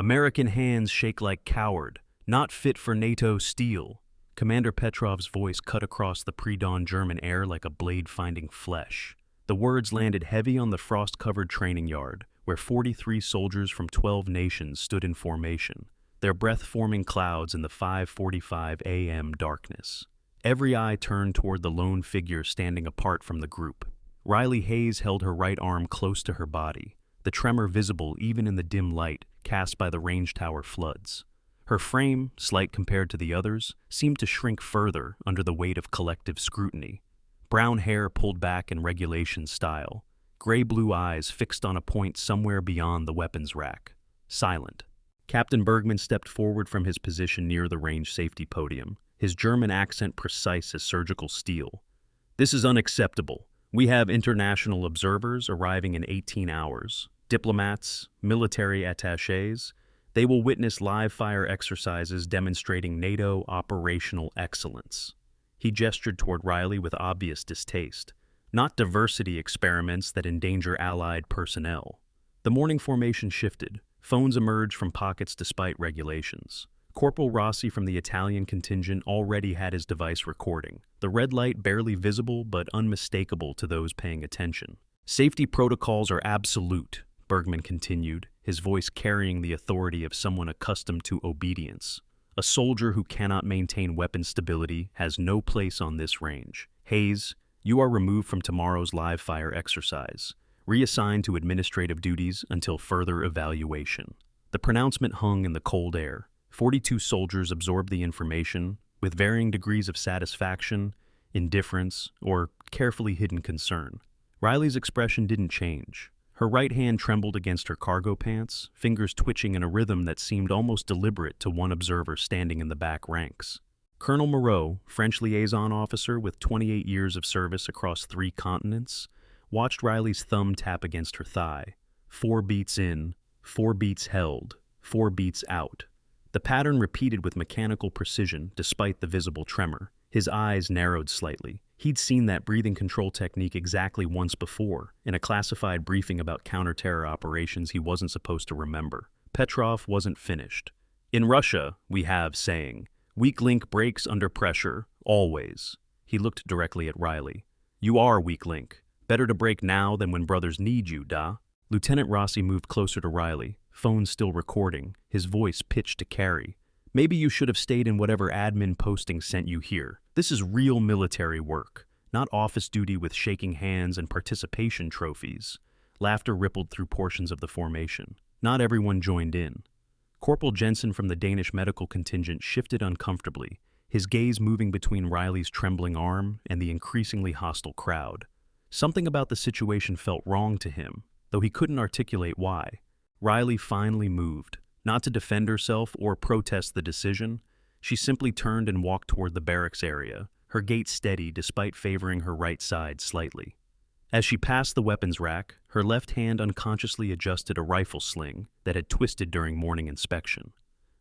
American hands shake like coward, not fit for NATO steel. Commander Petrov's voice cut across the pre-dawn German air like a blade finding flesh. The words landed heavy on the frost-covered training yard, where 43 soldiers from 12 nations stood in formation, their breath-forming clouds in the 5:45 a.m. darkness. Every eye turned toward the lone figure standing apart from the group. Riley Hayes held her right arm close to her body, the tremor visible even in the dim light cast by the range tower floods. Her frame, slight compared to the others, seemed to shrink further under the weight of collective scrutiny. Brown hair pulled back in regulation style, gray-blue eyes fixed on a point somewhere beyond the weapons rack. Silent. Captain Bergman stepped forward from his position near the range safety podium, his German accent precise as surgical steel. "This is unacceptable. We have international observers arriving in 18 hours. Diplomats, military attachés. They will witness live-fire exercises demonstrating NATO operational excellence." He gestured toward Riley with obvious distaste. Not diversity experiments that endanger Allied personnel. The morning formation shifted. Phones emerged from pockets despite regulations. Corporal Rossi from the Italian contingent already had his device recording, the red light barely visible but unmistakable to those paying attention. "Safety protocols are absolute," Bergman continued, his voice carrying the authority of someone accustomed to obedience. "A soldier who cannot maintain weapon stability has no place on this range. Hayes, you are removed from tomorrow's live-fire exercise, reassigned to administrative duties until further evaluation." The pronouncement hung in the cold air. 42 soldiers absorbed the information, with varying degrees of satisfaction, indifference, or carefully hidden concern. Riley's expression didn't change. Her right hand trembled against her cargo pants, fingers twitching in a rhythm that seemed almost deliberate to one observer standing in the back ranks. Colonel Moreau, French liaison officer with 28 years of service across 3 continents, watched Riley's thumb tap against her thigh. 4 beats in, 4 beats held, 4 beats out. The pattern repeated with mechanical precision despite the visible tremor. His eyes narrowed slightly. He'd seen that breathing control technique exactly once before, in a classified briefing about counter-terror operations he wasn't supposed to remember. Petrov wasn't finished. "In Russia, we have saying, 'Weak link breaks under pressure, always.'" He looked directly at Riley. "You are weak link. Better to break now than when brothers need you, da?" Lieutenant Rossi moved closer to Riley, phone still recording, his voice pitched to carry. "Maybe you should have stayed in whatever admin posting sent you here. This is real military work, not office duty with shaking hands and participation trophies." Laughter rippled through portions of the formation. Not everyone joined in. Corporal Jensen from the Danish medical contingent shifted uncomfortably, his gaze moving between Riley's trembling arm and the increasingly hostile crowd. Something about the situation felt wrong to him, though he couldn't articulate why. Riley finally moved, not to defend herself or protest the decision. She simply turned and walked toward the barracks area, her gait steady despite favoring her right side slightly. As she passed the weapons rack, her left hand unconsciously adjusted a rifle sling that had twisted during morning inspection.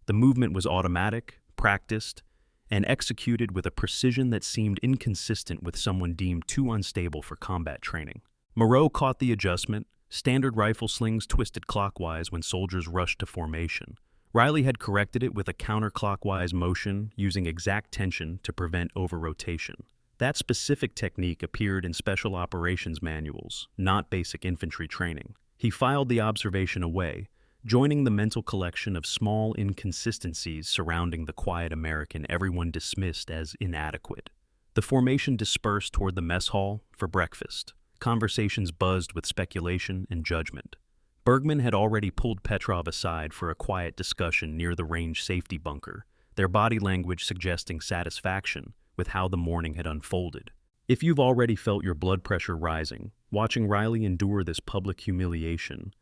The movement was automatic, practiced, and executed with a precision that seemed inconsistent with someone deemed too unstable for combat training. Moreau caught the adjustment. Standard rifle slings twisted clockwise when soldiers rushed to formation. Riley had corrected it with a counterclockwise motion using exact tension to prevent over-rotation. That specific technique appeared in special operations manuals, not basic infantry training. He filed the observation away, joining the mental collection of small inconsistencies surrounding the quiet American everyone dismissed as inadequate. The formation dispersed toward the mess hall for breakfast. Conversations buzzed with speculation and judgment. Bergman had already pulled Petrov aside for a quiet discussion near the range safety bunker, their body language suggesting satisfaction with how the morning had unfolded. If you've already felt your blood pressure rising, watching Riley endure this public humiliation,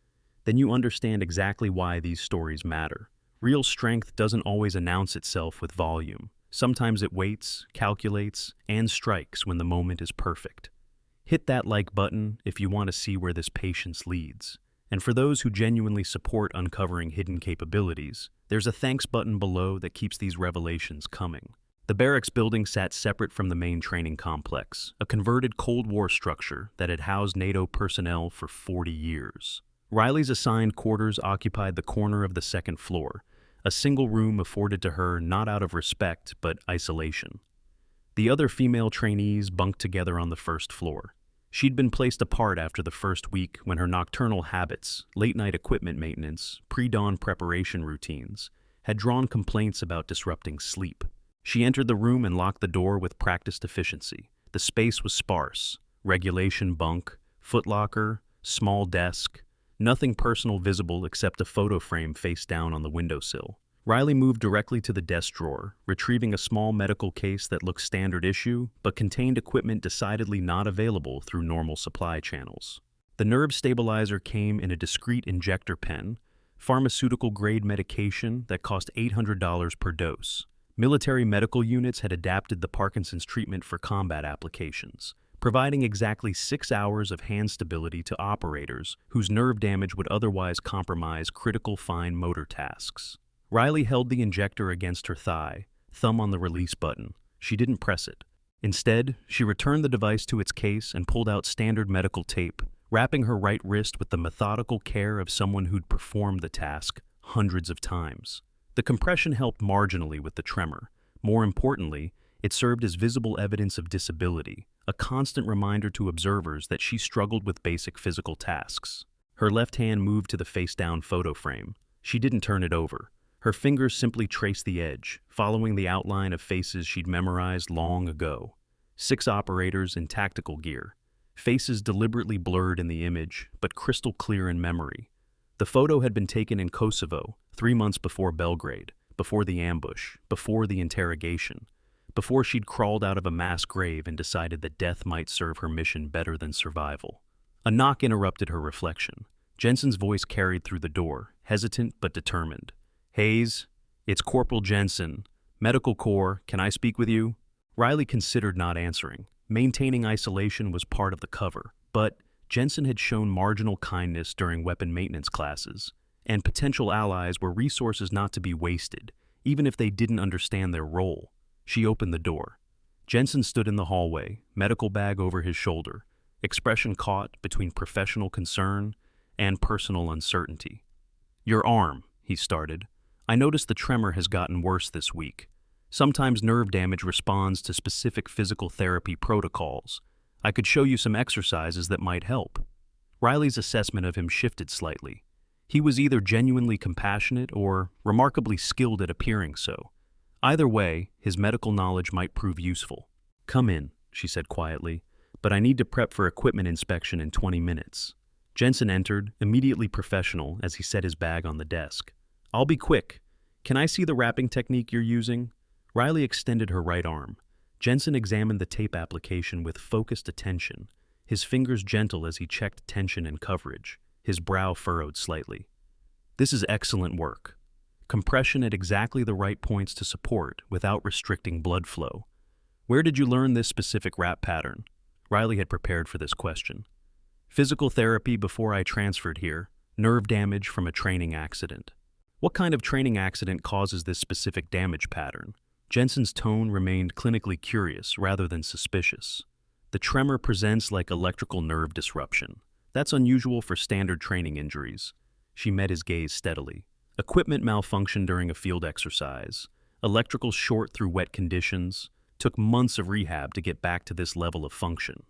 then you understand exactly why these stories matter. Real strength doesn't always announce itself with volume. Sometimes it waits, calculates, and strikes when the moment is perfect. Hit that like button if you want to see where this patience leads. And for those who genuinely support uncovering hidden capabilities, there's a thanks button below that keeps these revelations coming. The barracks building sat separate from the main training complex, a converted Cold War structure that had housed NATO personnel for 40 years. Riley's assigned quarters occupied the corner of the second floor, a single room afforded to her not out of respect but isolation. The other female trainees bunked together on the first floor. She'd been placed apart after the first week when her nocturnal habits, late-night equipment maintenance, pre-dawn preparation routines, had drawn complaints about disrupting sleep. She entered the room and locked the door with practiced efficiency. The space was sparse: regulation bunk, footlocker, small desk, nothing personal visible except a photo frame face down on the windowsill. Riley moved directly to the desk drawer, retrieving a small medical case that looked standard issue but contained equipment decidedly not available through normal supply channels. The nerve stabilizer came in a discreet injector pen, pharmaceutical-grade medication that cost $800 per dose. Military medical units had adapted the Parkinson's treatment for combat applications, providing exactly 6 hours of hand stability to operators whose nerve damage would otherwise compromise critical fine motor tasks. Riley held the injector against her thigh, thumb on the release button. She didn't press it. Instead, she returned the device to its case and pulled out standard medical tape, wrapping her right wrist with the methodical care of someone who'd performed the task hundreds of times. The compression helped marginally with the tremor. More importantly, it served as visible evidence of disability, a constant reminder to observers that she struggled with basic physical tasks. Her left hand moved to the face-down photo frame. She didn't turn it over. Her fingers simply traced the edge, following the outline of faces she'd memorized long ago. 6 operators in tactical gear, faces deliberately blurred in the image, but crystal clear in memory. The photo had been taken in Kosovo, 3 months before Belgrade, before the ambush, before the interrogation, before she'd crawled out of a mass grave and decided that death might serve her mission better than survival. A knock interrupted her reflection. Jensen's voice carried through the door, hesitant but determined. "Hayes, it's Corporal Jensen. Medical Corps, can I speak with you?" Riley considered not answering. Maintaining isolation was part of the cover, but Jensen had shown marginal kindness during weapon maintenance classes, and potential allies were resources not to be wasted, even if they didn't understand their role. She opened the door. Jensen stood in the hallway, medical bag over his shoulder, expression caught between professional concern and personal uncertainty. "Your arm," he started. "I noticed the tremor has gotten worse this week. Sometimes nerve damage responds to specific physical therapy protocols. I could show you some exercises that might help." Riley's assessment of him shifted slightly. He was either genuinely compassionate or remarkably skilled at appearing so. Either way, his medical knowledge might prove useful. "Come in," she said quietly, "but I need to prep for equipment inspection in 20 minutes. Jensen entered, immediately professional, as he set his bag on the desk. "I'll be quick. Can I see the wrapping technique you're using?" Riley extended her right arm. Jensen examined the tape application with focused attention, his fingers gentle as he checked tension and coverage, his brow furrowed slightly. "This is excellent work. Compression at exactly the right points to support without restricting blood flow. Where did you learn this specific wrap pattern?" Riley had prepared for this question. "Physical therapy before I transferred here. Nerve damage from a training accident." "What kind of training accident causes this specific damage pattern?" Jensen's tone remained clinically curious rather than suspicious. "The tremor presents like electrical nerve disruption. That's unusual for standard training injuries." She met his gaze steadily. "Equipment malfunction during a field exercise. Electrical short through wet conditions. Took months of rehab to get back to this level of function."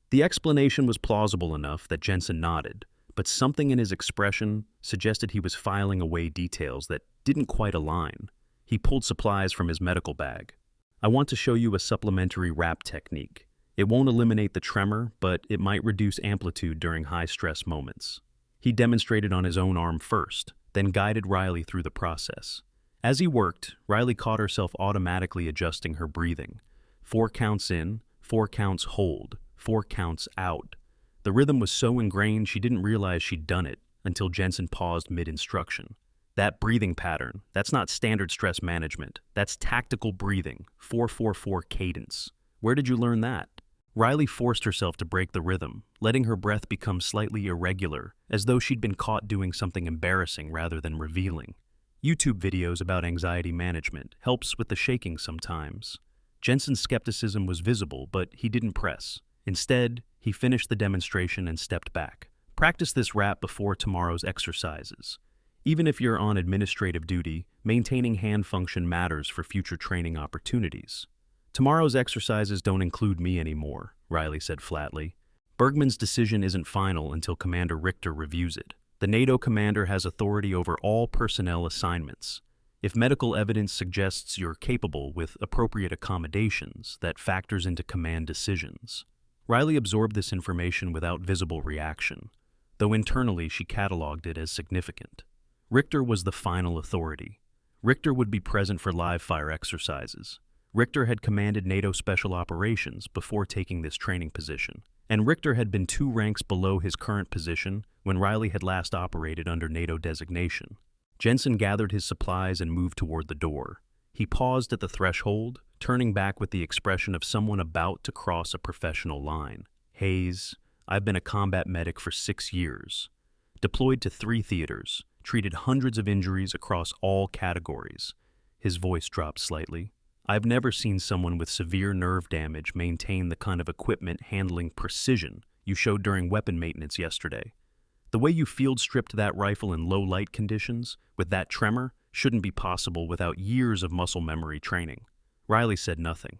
The explanation was plausible enough that Jensen nodded, but something in his expression suggested he was filing away details that didn't quite align. He pulled supplies from his medical bag. "I want to show you a supplementary wrap technique. It won't eliminate the tremor, but it might reduce amplitude during high-stress moments." He demonstrated on his own arm first, then guided Riley through the process. As he worked, Riley caught herself automatically adjusting her breathing. 4 counts in, 4 counts hold, 4 counts out. The rhythm was so ingrained she didn't realize she'd done it until Jensen paused mid-instruction. "That breathing pattern, that's not standard stress management. That's tactical breathing, 4-4-4 cadence. Where did you learn that?" Riley forced herself to break the rhythm, letting her breath become slightly irregular, as though she'd been caught doing something embarrassing rather than revealing. YouTube videos about anxiety management helps with the shaking sometimes. Jensen's skepticism was visible, but he didn't press. Instead, he finished the demonstration and stepped back, Practice this rap before tomorrow's exercises. Even if you're on administrative duty, maintaining hand function matters for future training opportunities. Tomorrow's exercises don't include me anymore, Riley said flatly. Bergman's decision isn't final until Commander Richter reviews it. The NATO commander has authority over all personnel assignments. If medical evidence suggests you're capable with appropriate accommodations, that factors into command decisions. Riley absorbed this information without visible reaction, though internally she cataloged it as significant. Richter was the final authority. Richter would be present for live-fire exercises. Richter had commanded NATO Special Operations before taking this training position, and Richter had been 2 ranks below his current position when Riley had last operated under NATO designation. Jensen gathered his supplies and moved toward the door. He paused at the threshold, turning back with the expression of someone about to cross a professional line. Hayes, I've been a combat medic for 6 years. Deployed to 3 theaters, treated hundreds of injuries across all categories. His voice dropped slightly. I've never seen someone with severe nerve damage maintain the kind of equipment handling precision you showed during weapon maintenance yesterday. The way you field-stripped that rifle in low-light conditions, with that tremor, shouldn't be possible without years of muscle memory training. Riley said nothing.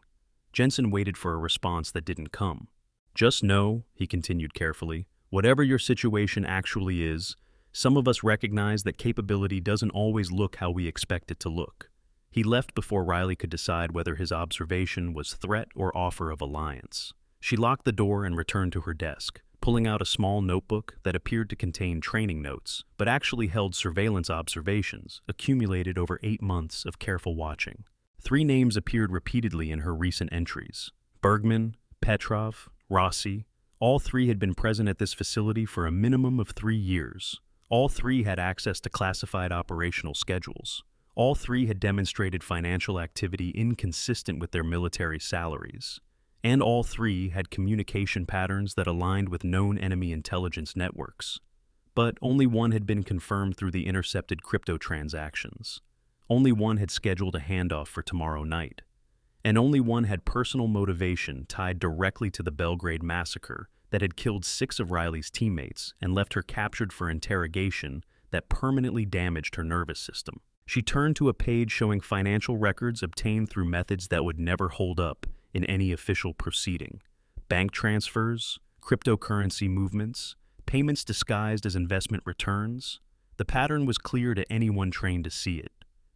Jensen waited for a response that didn't come. Just know, he continued carefully, whatever your situation actually is, some of us recognize that capability doesn't always look how we expect it to look. He left before Riley could decide whether his observation was threat or offer of alliance. She locked the door and returned to her desk, pulling out a small notebook that appeared to contain training notes, but actually held surveillance observations accumulated over 8 months of careful watching. 3 names appeared repeatedly in her recent entries. Bergman, Petrov, Rossi. All 3 had been present at this facility for a minimum of 3 years. All 3 had access to classified operational schedules. All 3 had demonstrated financial activity inconsistent with their military salaries. And all 3 had communication patterns that aligned with known enemy intelligence networks. But only one had been confirmed through the intercepted crypto transactions. Only one had scheduled a handoff for tomorrow night. And only one had personal motivation tied directly to the Belgrade massacre that had killed 6 of Riley's teammates and left her captured for interrogation that permanently damaged her nervous system. She turned to a page showing financial records obtained through methods that would never hold up in any official proceeding. Bank transfers, cryptocurrency movements, payments disguised as investment returns. The pattern was clear to anyone trained to see it.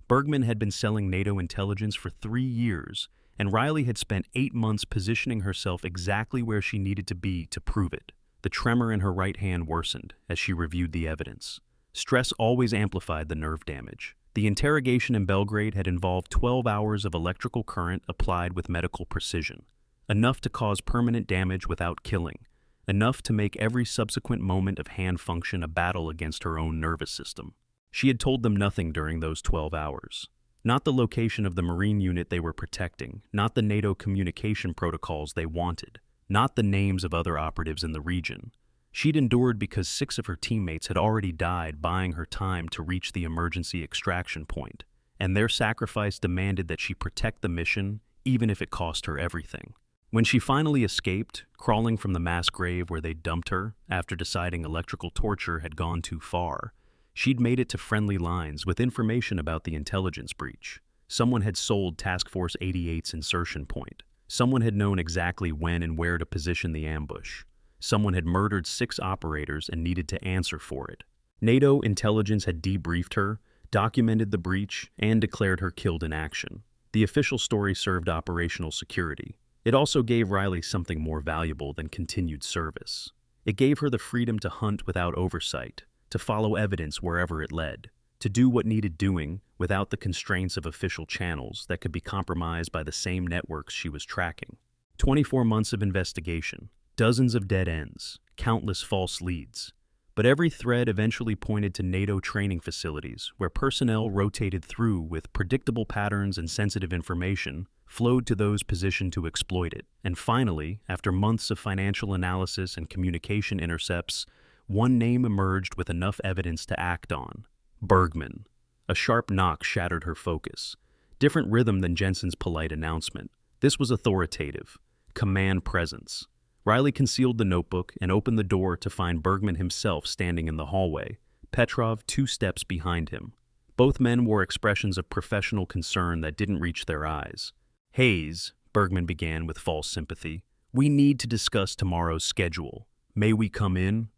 Bergman had been selling NATO intelligence for 3 years, and Riley had spent 8 months positioning herself exactly where she needed to be to prove it. The tremor in her right hand worsened as she reviewed the evidence. Stress always amplified the nerve damage. The interrogation in Belgrade had involved 12 hours of electrical current applied with medical precision, enough to cause permanent damage without killing, enough to make every subsequent moment of hand function a battle against her own nervous system. She had told them nothing during those 12 hours. Not the location of the Marine unit they were protecting, not the NATO communication protocols they wanted, not the names of other operatives in the region. She'd endured because 6 of her teammates had already died buying her time to reach the emergency extraction point, and their sacrifice demanded that she protect the mission even if it cost her everything. When she finally escaped, crawling from the mass grave where they'd dumped her after deciding electrical torture had gone too far, she'd made it to friendly lines with information about the intelligence breach. Someone had sold Task Force 88's insertion point. Someone had known exactly when and where to position the ambush. Someone had murdered 6 operators and needed to answer for it. NATO intelligence had debriefed her, documented the breach, and declared her killed in action. The official story served operational security. It also gave Riley something more valuable than continued service. It gave her the freedom to hunt without oversight, to follow evidence wherever it led, to do what needed doing without the constraints of official channels that could be compromised by the same networks she was tracking. 24 months of investigation, dozens of dead ends, countless false leads. But every thread eventually pointed to NATO training facilities where personnel rotated through with predictable patterns and sensitive information flowed to those positioned to exploit it. And finally, after months of financial analysis and communication intercepts, one name emerged with enough evidence to act on. Bergman. A sharp knock shattered her focus. Different rhythm than Jensen's polite announcement. This was authoritative. Command presence. Riley concealed the notebook and opened the door to find Bergman himself standing in the hallway, Petrov 2 steps behind him. Both men wore expressions of professional concern that didn't reach their eyes. "Hayes," Bergman began with false sympathy, "we need to discuss tomorrow's schedule. May we come in?"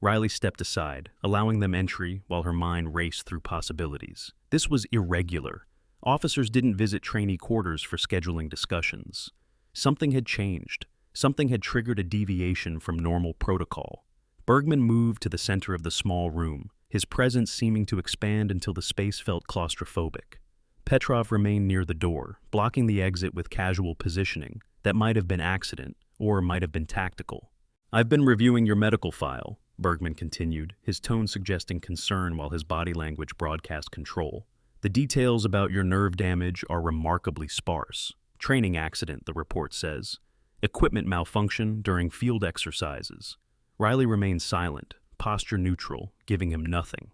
Riley stepped aside, allowing them entry while her mind raced through possibilities. This was irregular. Officers didn't visit trainee quarters for scheduling discussions. Something had changed. Something had triggered a deviation from normal protocol. Bergman moved to the center of the small room, his presence seeming to expand until the space felt claustrophobic. Petrov remained near the door, blocking the exit with casual positioning that might have been accident or might have been tactical. "I've been reviewing your medical file," Bergman continued, his tone suggesting concern while his body language broadcast control. "The details about your nerve damage are remarkably sparse. Training accident, the report says. Equipment malfunction during field exercises." Riley remained silent, posture neutral, giving him nothing.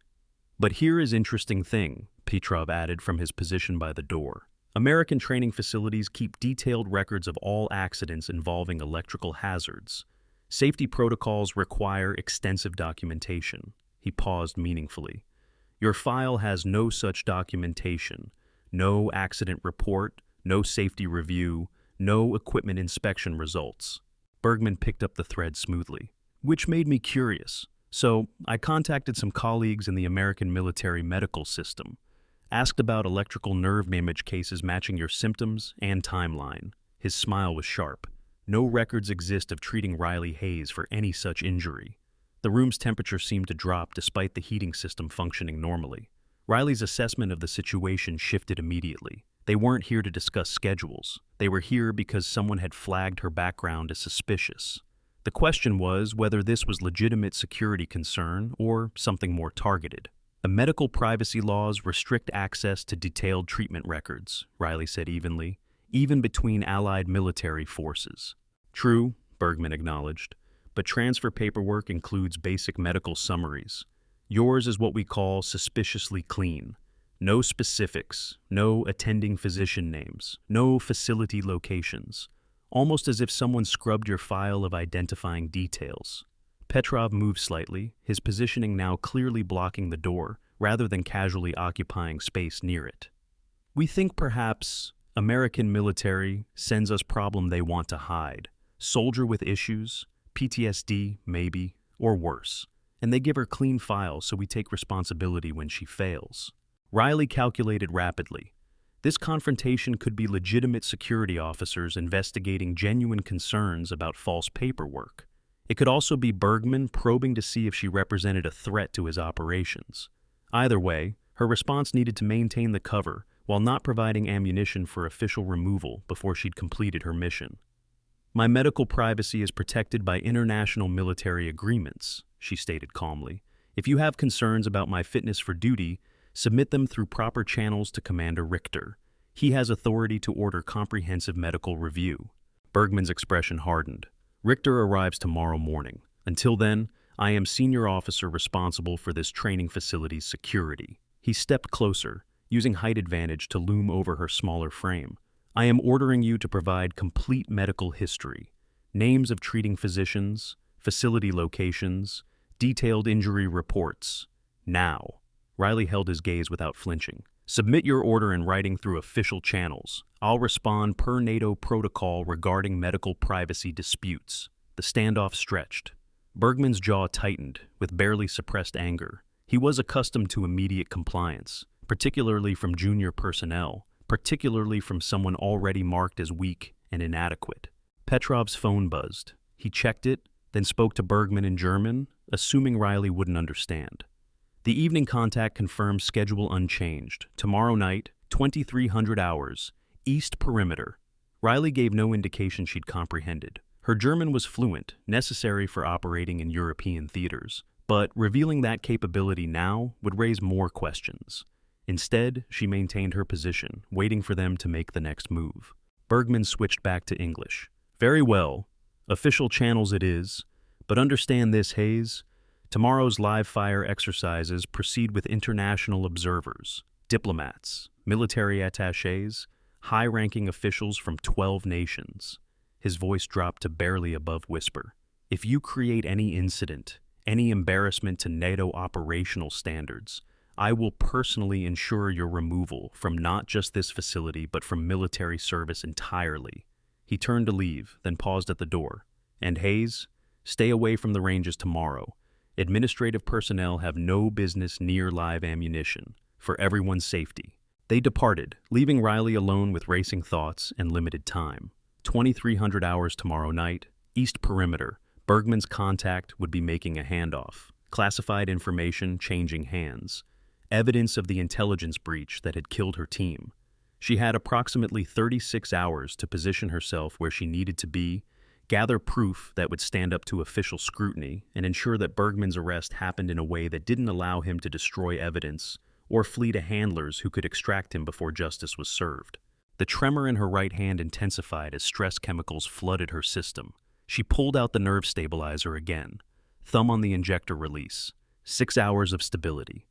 "But here is interesting thing," Petrov added from his position by the door. "American training facilities keep detailed records of all accidents involving electrical hazards. Safety protocols require extensive documentation." He paused meaningfully. "Your file has no such documentation, no accident report, no safety review, no equipment inspection results." Bergman picked up the thread smoothly, "Which made me curious. So I contacted some colleagues in the American military medical system, asked about electrical nerve damage cases matching your symptoms and timeline." His smile was sharp. "No records exist of treating Riley Hayes for any such injury." The room's temperature seemed to drop despite the heating system functioning normally. Riley's assessment of the situation shifted immediately. They weren't here to discuss schedules. They were here because someone had flagged her background as suspicious. The question was whether this was legitimate security concern or something more targeted. "The medical privacy laws restrict access to detailed treatment records," Riley said evenly, "even between allied military forces." "True," Bergman acknowledged, "but transfer paperwork includes basic medical summaries. Yours is what we call suspiciously clean. No specifics, no attending physician names, no facility locations. Almost as if someone scrubbed your file of identifying details." Petrov moved slightly, his positioning now clearly blocking the door, rather than casually occupying space near it. "We think perhaps American military sends us problem they want to hide. Soldier with issues, PTSD, maybe, or worse. And they give her clean files so we take responsibility when she fails." Riley calculated rapidly. This confrontation could be legitimate security officers investigating genuine concerns about false paperwork. It could also be Bergman probing to see if she represented a threat to his operations. Either way, her response needed to maintain the cover while not providing ammunition for official removal before she'd completed her mission. "My medical privacy is protected by international military agreements," she stated calmly. "If you have concerns about my fitness for duty, submit them through proper channels to Commander Richter. He has authority to order comprehensive medical review." Bergman's expression hardened. "Richter arrives tomorrow morning. Until then, I am senior officer responsible for this training facility's security." He stepped closer, using height advantage to loom over her smaller frame. "I am ordering you to provide complete medical history, names of treating physicians, facility locations, detailed injury reports. Now." Riley held his gaze without flinching. "Submit your order in writing through official channels. I'll respond per NATO protocol regarding medical privacy disputes." The standoff stretched. Bergman's jaw tightened, with barely suppressed anger. He was accustomed to immediate compliance, particularly from junior personnel, particularly from someone already marked as weak and inadequate. Petrov's phone buzzed. He checked it, then spoke to Bergman in German, assuming Riley wouldn't understand. The evening contact confirmed schedule unchanged. Tomorrow night, 2300 hours, East Perimeter. Riley gave no indication she'd comprehended. Her German was fluent, necessary for operating in European theaters, but revealing that capability now would raise more questions. Instead, she maintained her position, waiting for them to make the next move. Bergman switched back to English. "Very well. Official channels it is. But understand this, Hayes. Tomorrow's live-fire exercises proceed with international observers, diplomats, military attachés, high-ranking officials from 12 nations. His voice dropped to barely above whisper. "If you create any incident, any embarrassment to NATO operational standards, I will personally ensure your removal from not just this facility but from military service entirely." He turned to leave, then paused at the door. "And Hayes, stay away from the ranges tomorrow. Administrative personnel have no business near live ammunition, for everyone's safety." They departed, leaving Riley alone with racing thoughts and limited time. 2300 hours tomorrow night, East Perimeter. Bergman's contact would be making a handoff. Classified information changing hands. Evidence of the intelligence breach that had killed her team. She had approximately 36 hours to position herself where she needed to be, gather proof that would stand up to official scrutiny, and ensure that Bergman's arrest happened in a way that didn't allow him to destroy evidence or flee to handlers who could extract him before justice was served. The tremor in her right hand intensified as stress chemicals flooded her system. She pulled out the nerve stabilizer again, thumb on the injector release. 6 hours of stability.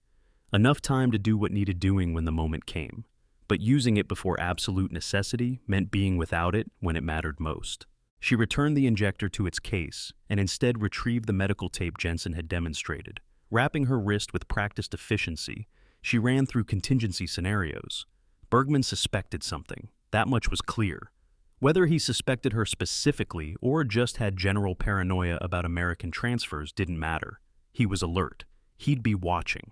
Enough time to do what needed doing when the moment came, but using it before absolute necessity meant being without it when it mattered most. She returned the injector to its case and instead retrieved the medical tape Jensen had demonstrated. Wrapping her wrist with practiced efficiency, she ran through contingency scenarios. Bergman suspected something. That much was clear. Whether he suspected her specifically or just had general paranoia about American transfers didn't matter. He was alert. He'd be watching.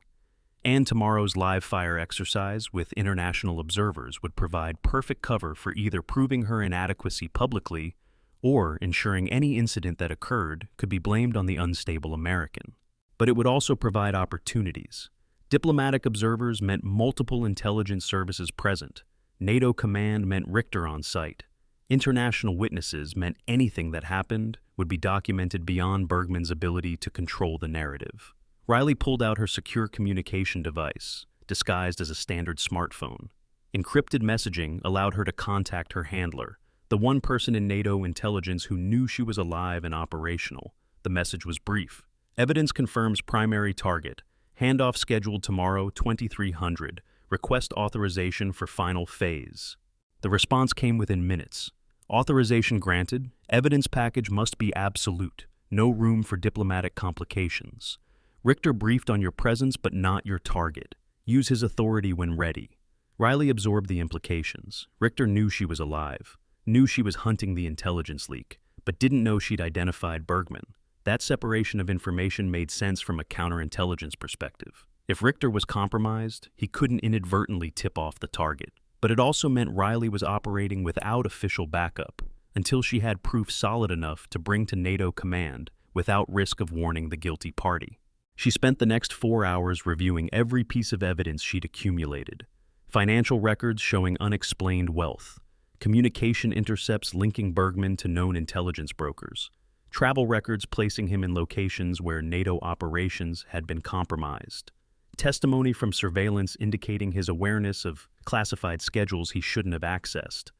And tomorrow's live fire exercise with international observers would provide perfect cover for either proving her inadequacy publicly or ensuring any incident that occurred could be blamed on the unstable American. But it would also provide opportunities. Diplomatic observers meant multiple intelligence services present. NATO command meant Richter on site. International witnesses meant anything that happened would be documented beyond Bergman's ability to control the narrative. Riley pulled out her secure communication device, disguised as a standard smartphone. Encrypted messaging allowed her to contact her handler, the one person in NATO intelligence who knew she was alive and operational. The message was brief. "Evidence confirms primary target. Handoff scheduled tomorrow, 2300. Request authorization for final phase." The response came within minutes. "Authorization granted. Evidence package must be absolute. No room for diplomatic complications. Richter briefed on your presence but not your target. Use his authority when ready." Riley absorbed the implications. Richter knew she was alive, knew she was hunting the intelligence leak, but didn't know she'd identified Bergman. That separation of information made sense from a counterintelligence perspective. If Richter was compromised, he couldn't inadvertently tip off the target. But it also meant Riley was operating without official backup, until she had proof solid enough to bring to NATO command without risk of warning the guilty party. She spent the next 4 hours reviewing every piece of evidence she'd accumulated. Financial records showing unexplained wealth. Communication intercepts linking Bergman to known intelligence brokers. Travel records placing him in locations where NATO operations had been compromised. Testimony from surveillance indicating his awareness of classified schedules he shouldn't have accessed.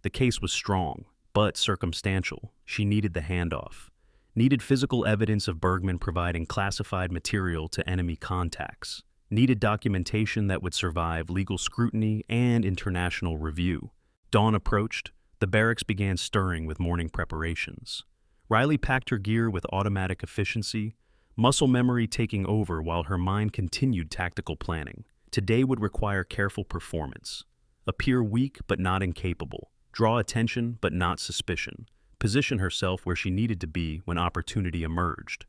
The case was strong, but circumstantial. She needed the handoff. Needed physical evidence of Bergman providing classified material to enemy contacts. Needed documentation that would survive legal scrutiny and international review. Dawn approached. The barracks began stirring with morning preparations. Riley packed her gear with automatic efficiency, muscle memory taking over while her mind continued tactical planning. Today would require careful performance. Appear weak but not incapable. Draw attention but not suspicion. Position herself where she needed to be when opportunity emerged.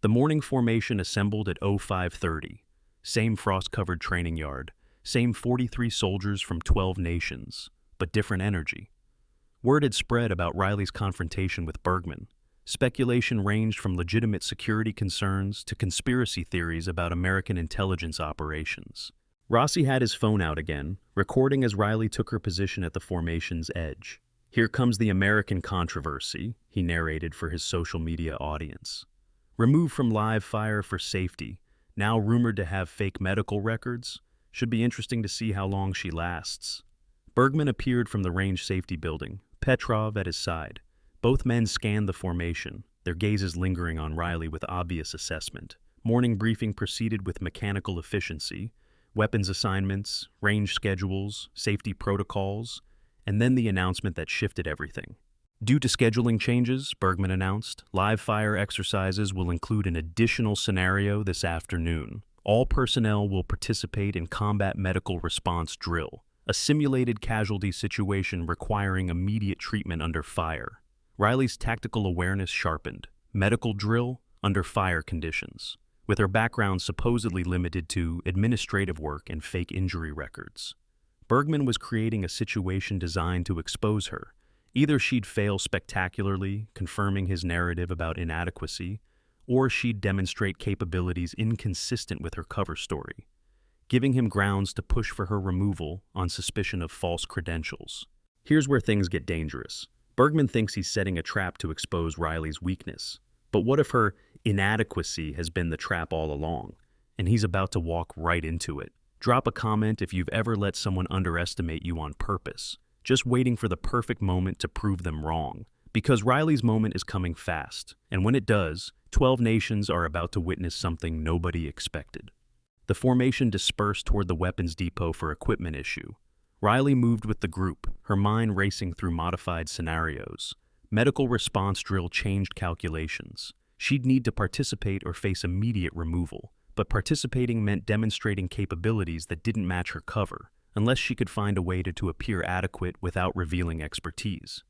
The morning formation assembled at 0530. Same frost-covered training yard. Same 43 soldiers from 12 nations, but different energy. Word had spread about Riley's confrontation with Bergman. Speculation ranged from legitimate security concerns to conspiracy theories about American intelligence operations. Rossi had his phone out again, recording as Riley took her position at the formation's edge. "Here comes the American controversy," he narrated for his social media audience. "Removed from live fire for safety, now rumored to have fake medical records. Should be interesting to see how long she lasts." Bergman appeared from the range safety building, Petrov at his side. Both men scanned the formation, their gazes lingering on Riley with obvious assessment. Morning briefing proceeded with mechanical efficiency, weapons assignments, range schedules, safety protocols, and then the announcement that shifted everything. Due to scheduling changes, Bergman announced, live fire exercises will include an additional scenario this afternoon. All personnel will participate in combat medical response drill, a simulated casualty situation requiring immediate treatment under fire. Riley's tactical awareness sharpened. Medical drill under fire conditions, with her background supposedly limited to administrative work and fake injury records. Bergman was creating a situation designed to expose her. Either she'd fail spectacularly, confirming his narrative about inadequacy, or she'd demonstrate capabilities inconsistent with her cover story, giving him grounds to push for her removal on suspicion of false credentials. Here's where things get dangerous. Bergman thinks he's setting a trap to expose Riley's weakness. But what if her inadequacy has been the trap all along, and he's about to walk right into it? Drop a comment if you've ever let someone underestimate you on purpose, just waiting for the perfect moment to prove them wrong. Because Riley's moment is coming fast, and when it does, 12 nations are about to witness something nobody expected. The formation dispersed toward the weapons depot for equipment issue. Riley moved with the group, her mind racing through modified scenarios. Medical response drill changed calculations. She'd need to participate or face immediate removal, but participating meant demonstrating capabilities that didn't match her cover, unless she could find a way to appear adequate without revealing expertise.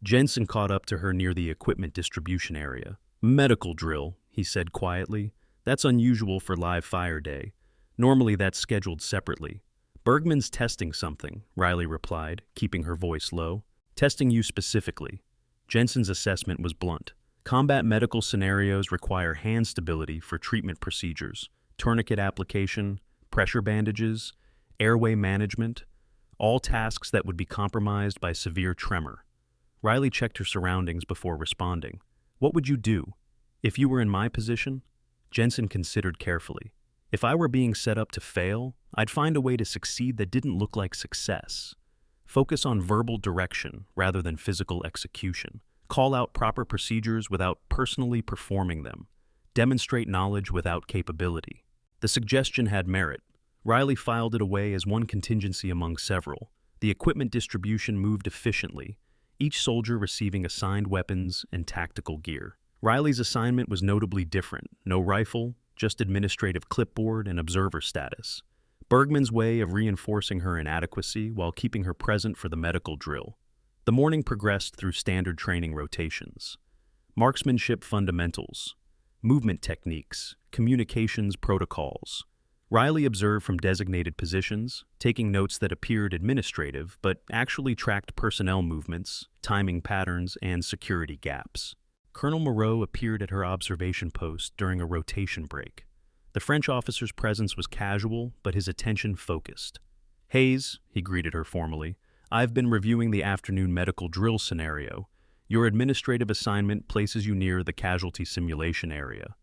Jensen caught up to her near the equipment distribution area. "Medical drill," he said quietly. "That's unusual for live fire day. Normally that's scheduled separately." "Bergman's testing something," Riley replied, keeping her voice low. "Testing you specifically." Jensen's assessment was blunt. Combat medical scenarios require hand stability for treatment procedures, tourniquet application, pressure bandages, airway management, all tasks that would be compromised by severe tremor. Riley checked her surroundings before responding. "What would you do? If you were in my position?" Jensen considered carefully. "If I were being set up to fail, I'd find a way to succeed that didn't look like success. Focus on verbal direction rather than physical execution. Call out proper procedures without personally performing them. Demonstrate knowledge without capability." The suggestion had merit. Riley filed it away as one contingency among several. The equipment distribution moved efficiently, each soldier receiving assigned weapons and tactical gear. Riley's assignment was notably different. No rifle, just administrative clipboard and observer status. Bergman's way of reinforcing her inadequacy while keeping her present for the medical drill. The morning progressed through standard training rotations. Marksmanship fundamentals, movement techniques, communications protocols. Riley observed from designated positions, taking notes that appeared administrative but actually tracked personnel movements, timing patterns, and security gaps. Colonel Moreau appeared at her observation post during a rotation break. The French officer's presence was casual, but his attention focused. "Hayes," he greeted her formally, "I've been reviewing the afternoon medical drill scenario. Your administrative assignment places you near the casualty simulation area."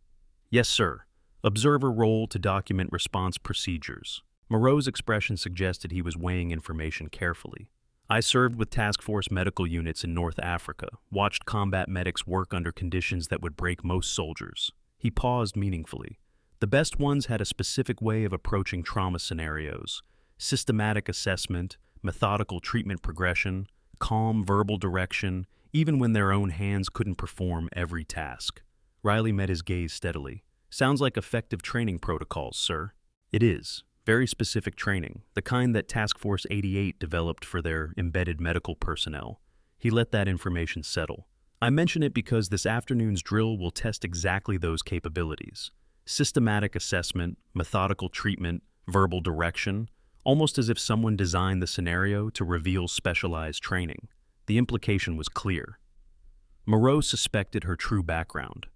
"Yes, sir. Observer role to document response procedures." Moreau's expression suggested he was weighing information carefully. "I served with task force medical units in North Africa, watched combat medics work under conditions that would break most soldiers." He paused meaningfully. "The best ones had a specific way of approaching trauma scenarios, systematic assessment, methodical treatment progression, calm verbal direction, even when their own hands couldn't perform every task." Riley met his gaze steadily. "Sounds like effective training protocols, sir." "It is. Very specific training, the kind that Task Force 88 developed for their embedded medical personnel." He let that information settle. "I mention it because this afternoon's drill will test exactly those capabilities. Systematic assessment, methodical treatment, verbal direction, almost as if someone designed the scenario to reveal specialized training." The implication was clear. Moreau suspected her true background.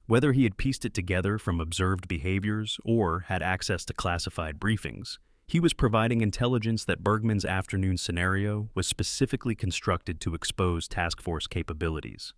Whether he had pieced it together from observed behaviors or had access to classified briefings, he was providing intelligence that Bergman's afternoon scenario was specifically constructed to expose task force capabilities.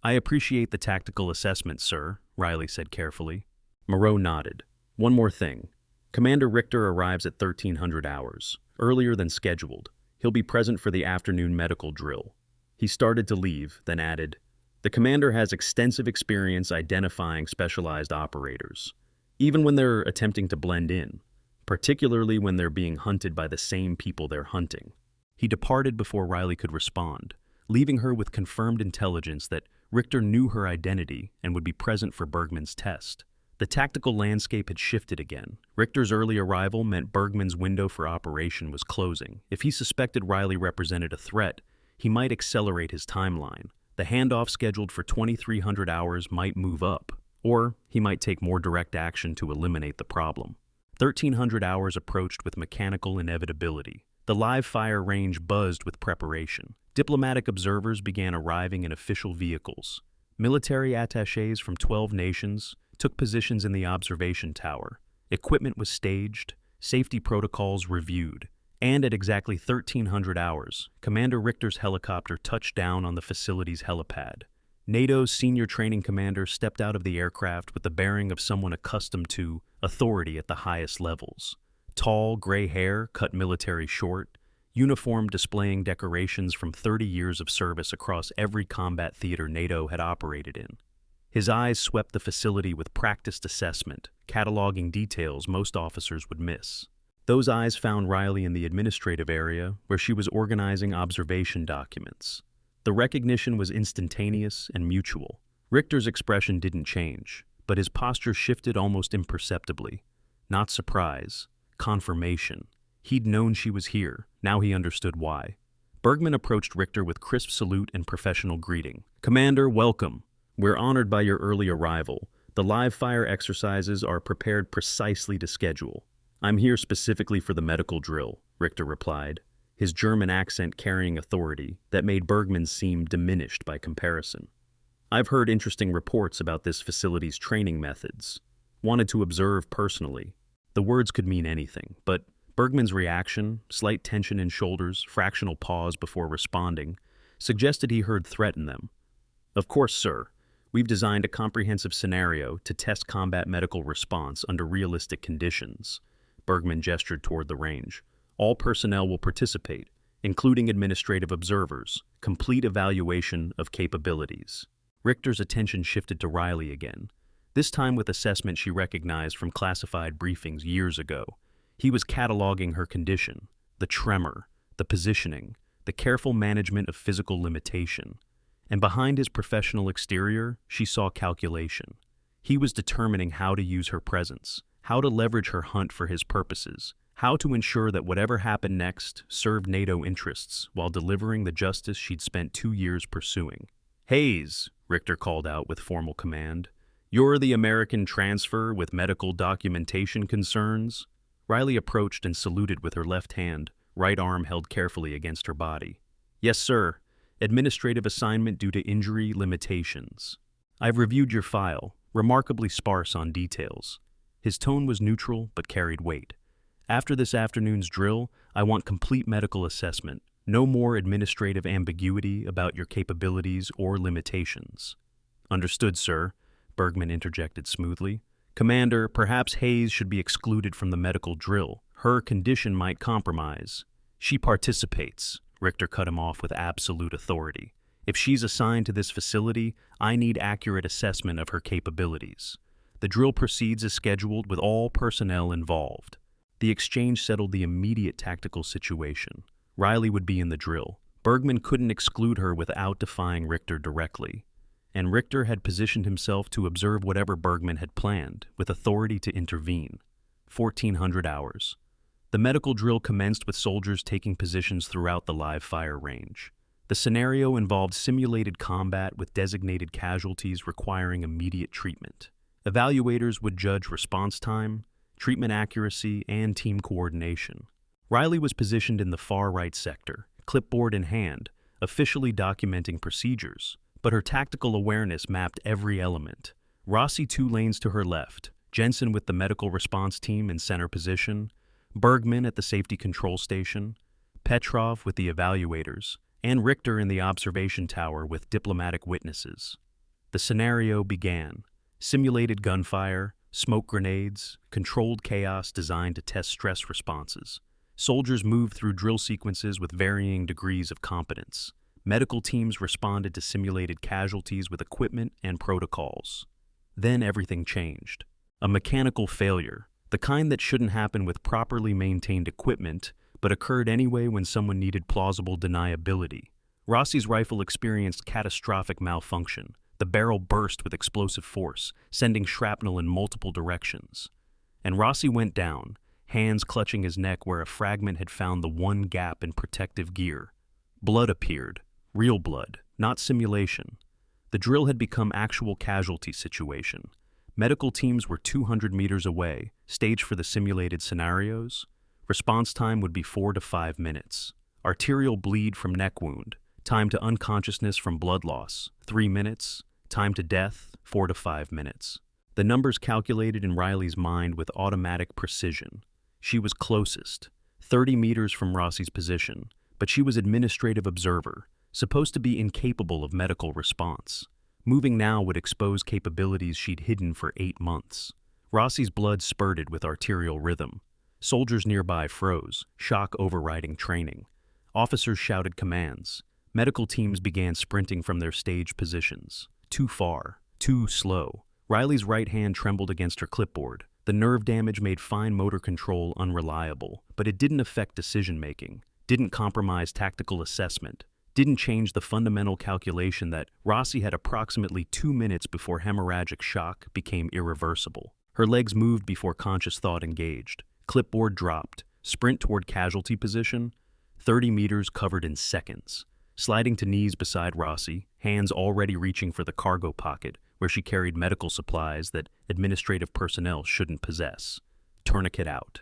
"I appreciate the tactical assessment, sir," Riley said carefully. Moreau nodded. "One more thing. Commander Richter arrives at 1300 hours, earlier than scheduled. He'll be present for the afternoon medical drill." He started to leave, then added, "The commander has extensive experience identifying specialized operators, even when they're attempting to blend in, particularly when they're being hunted by the same people they're hunting." He departed before Riley could respond, leaving her with confirmed intelligence that Richter knew her identity and would be present for Bergman's test. The tactical landscape had shifted again. Richter's early arrival meant Bergman's window for operation was closing. If he suspected Riley represented a threat, he might accelerate his timeline. The handoff scheduled for 2300 hours might move up, or he might take more direct action to eliminate the problem. 1300 hours approached with mechanical inevitability. The live fire range buzzed with preparation. Diplomatic observers began arriving in official vehicles. Military attachés from 12 nations took positions in the observation tower. Equipment was staged, safety protocols reviewed, and at exactly 1300 hours, Commander Richter's helicopter touched down on the facility's helipad. NATO's senior training commander stepped out of the aircraft with the bearing of someone accustomed to authority at the highest levels. Tall, gray hair, cut military short, uniform displaying decorations from 30 years of service across every combat theater NATO had operated in. His eyes swept the facility with practiced assessment, cataloging details most officers would miss. Those eyes found Riley in the administrative area, where she was organizing observation documents. The recognition was instantaneous and mutual. Richter's expression didn't change, but his posture shifted almost imperceptibly. Not surprise, confirmation. He'd known she was here, now he understood why. Bergman approached Richter with crisp salute and professional greeting. "Commander, welcome. We're honored by your early arrival. The live fire exercises are prepared precisely to schedule." "I'm here specifically for the medical drill," Richter replied, his German accent carrying authority that made Bergman seem diminished by comparison. "I've heard interesting reports about this facility's training methods. Wanted to observe personally." The words could mean anything, but Bergman's reaction, slight tension in shoulders, fractional pause before responding, suggested he heard threat in them. "Of course, sir. We've designed a comprehensive scenario to test combat medical response under realistic conditions." Bergman gestured toward the range. "All personnel will participate, including administrative observers. Complete evaluation of capabilities." Richter's attention shifted to Riley again, this time with assessment she recognized from classified briefings years ago. He was cataloging her condition, the tremor, the positioning, the careful management of physical limitation. And behind his professional exterior, she saw calculation. He was determining how to use her presence, how to leverage her hunt for his purposes, how to ensure that whatever happened next served NATO interests while delivering the justice she'd spent 2 years pursuing. "Hayes," Richter called out with formal command. "You're the American transfer with medical documentation concerns?" Riley approached and saluted with her left hand, right arm held carefully against her body. "Yes, sir. Administrative assignment due to injury limitations. I've reviewed your file, remarkably sparse on details." His tone was neutral but carried weight. "After this afternoon's drill, I want complete medical assessment. No more administrative ambiguity about your capabilities or limitations." "Understood, sir," Bergman interjected smoothly. "Commander, perhaps Hayes should be excluded from the medical drill. Her condition might compromise." "She participates," Richter cut him off with absolute authority. "If she's assigned to this facility, I need accurate assessment of her capabilities. The drill proceeds as scheduled with all personnel involved." The exchange settled the immediate tactical situation. Riley would be in the drill. Bergman couldn't exclude her without defying Richter directly. And Richter had positioned himself to observe whatever Bergman had planned, with authority to intervene. 1400 hours. The medical drill commenced with soldiers taking positions throughout the live fire range. The scenario involved simulated combat with designated casualties requiring immediate treatment. Evaluators would judge response time, treatment accuracy, and team coordination. Riley was positioned in the far right sector, clipboard in hand, officially documenting procedures, but her tactical awareness mapped every element. Rossi 2 lanes to her left, Jensen with the medical response team in center position, Bergman at the safety control station, Petrov with the evaluators, and Richter in the observation tower with diplomatic witnesses. The scenario began. Simulated gunfire, smoke grenades, controlled chaos designed to test stress responses. Soldiers moved through drill sequences with varying degrees of competence. Medical teams responded to simulated casualties with equipment and protocols. Then everything changed. A mechanical failure, the kind that shouldn't happen with properly maintained equipment, but occurred anyway when someone needed plausible deniability. Rossi's rifle experienced catastrophic malfunction. The barrel burst with explosive force, sending shrapnel in multiple directions. And Rossi went down, hands clutching his neck where a fragment had found the one gap in protective gear. Blood appeared. Real blood, not simulation. The drill had become actual casualty situation. Medical teams were 200 meters away, staged for the simulated scenarios. Response time would be 4 to 5 minutes. Arterial bleed from neck wound. Time to unconsciousness from blood loss, 3 minutes. Time to death, 4 to 5 minutes. The numbers calculated in Riley's mind with automatic precision. She was closest, 30 meters from Rossi's position, but she was administrative observer, supposed to be incapable of medical response. Moving now would expose capabilities she'd hidden for 8 months. Rossi's blood spurted with arterial rhythm. Soldiers nearby froze, shock overriding training. Officers shouted commands. Medical teams began sprinting from their stage positions. Too far, too slow. Riley's right hand trembled against her clipboard. The nerve damage made fine motor control unreliable, but it didn't affect decision-making, didn't compromise tactical assessment, didn't change the fundamental calculation that Rossi had approximately 2 minutes before hemorrhagic shock became irreversible. Her legs moved before conscious thought engaged. Clipboard dropped. Sprint toward casualty position. 30 meters covered in seconds. Sliding to knees beside Rossi, hands already reaching for the cargo pocket, where she carried medical supplies that administrative personnel shouldn't possess. Tourniquet out.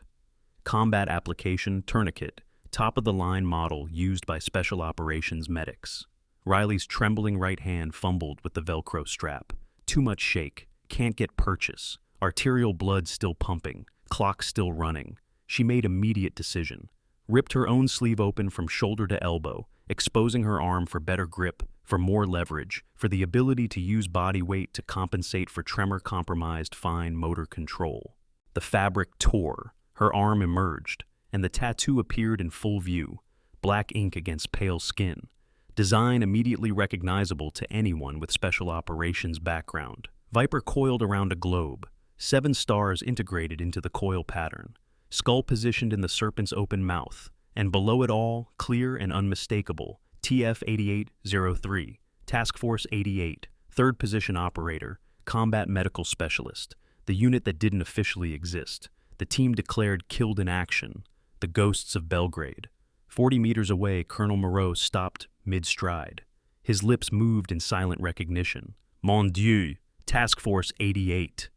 Combat application tourniquet, top-of-the-line model used by special operations medics. Riley's trembling right hand fumbled with the Velcro strap. Too much shake. Can't get purchase. Arterial blood still pumping. Clock still running. She made immediate decision. Ripped her own sleeve open from shoulder to elbow, exposing her arm for better grip, for more leverage, for the ability to use body weight to compensate for tremor-compromised fine motor control. The fabric tore, her arm emerged, and the tattoo appeared in full view, black ink against pale skin. Design immediately recognizable to anyone with special operations background. Viper coiled around a globe, 7 stars integrated into the coil pattern, skull positioned in the serpent's open mouth, and below it all, clear and unmistakable, TF-8803, Task Force 88, 3rd Position Operator, Combat Medical Specialist, the unit that didn't officially exist. The team declared killed in action, the ghosts of Belgrade. 40 meters away, Colonel Moreau stopped mid-stride. His lips moved in silent recognition. Mon Dieu, Task Force 88.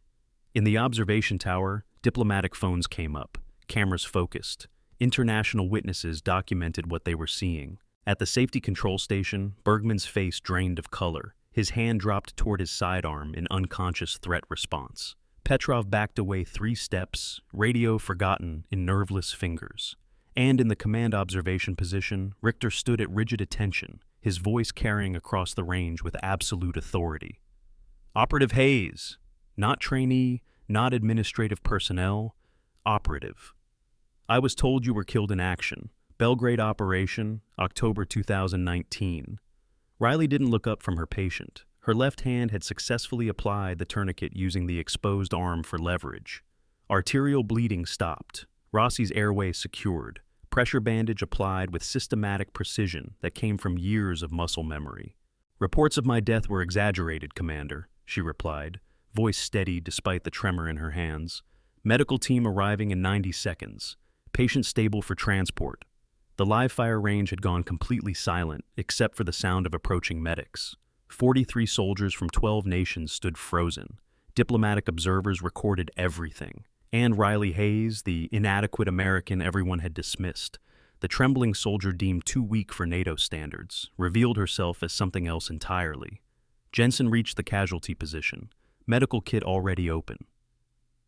In the observation tower, diplomatic phones came up, cameras focused. International witnesses documented what they were seeing. At the safety control station, Bergman's face drained of color. His hand dropped toward his sidearm in unconscious threat response. Petrov backed away 3 steps, radio forgotten in nerveless fingers. And in the command observation position, Richter stood at rigid attention, his voice carrying across the range with absolute authority. Operative Hayes, not trainee, not administrative personnel, operative. I was told you were killed in action. Belgrade operation, October 2019. Riley didn't look up from her patient. Her left hand had successfully applied the tourniquet using the exposed arm for leverage. Arterial bleeding stopped. Rossi's airway secured. Pressure bandage applied with systematic precision that came from years of muscle memory. Reports of my death were exaggerated, Commander, she replied, voice steady despite the tremor in her hands. Medical team arriving in 90 seconds. Patient stable for transport. The live fire range had gone completely silent, except for the sound of approaching medics. 43 soldiers from 12 nations stood frozen. Diplomatic observers recorded everything. And Riley Hayes, the inadequate American everyone had dismissed, the trembling soldier deemed too weak for NATO standards, revealed herself as something else entirely. Jensen reached the casualty position, medical kit already open.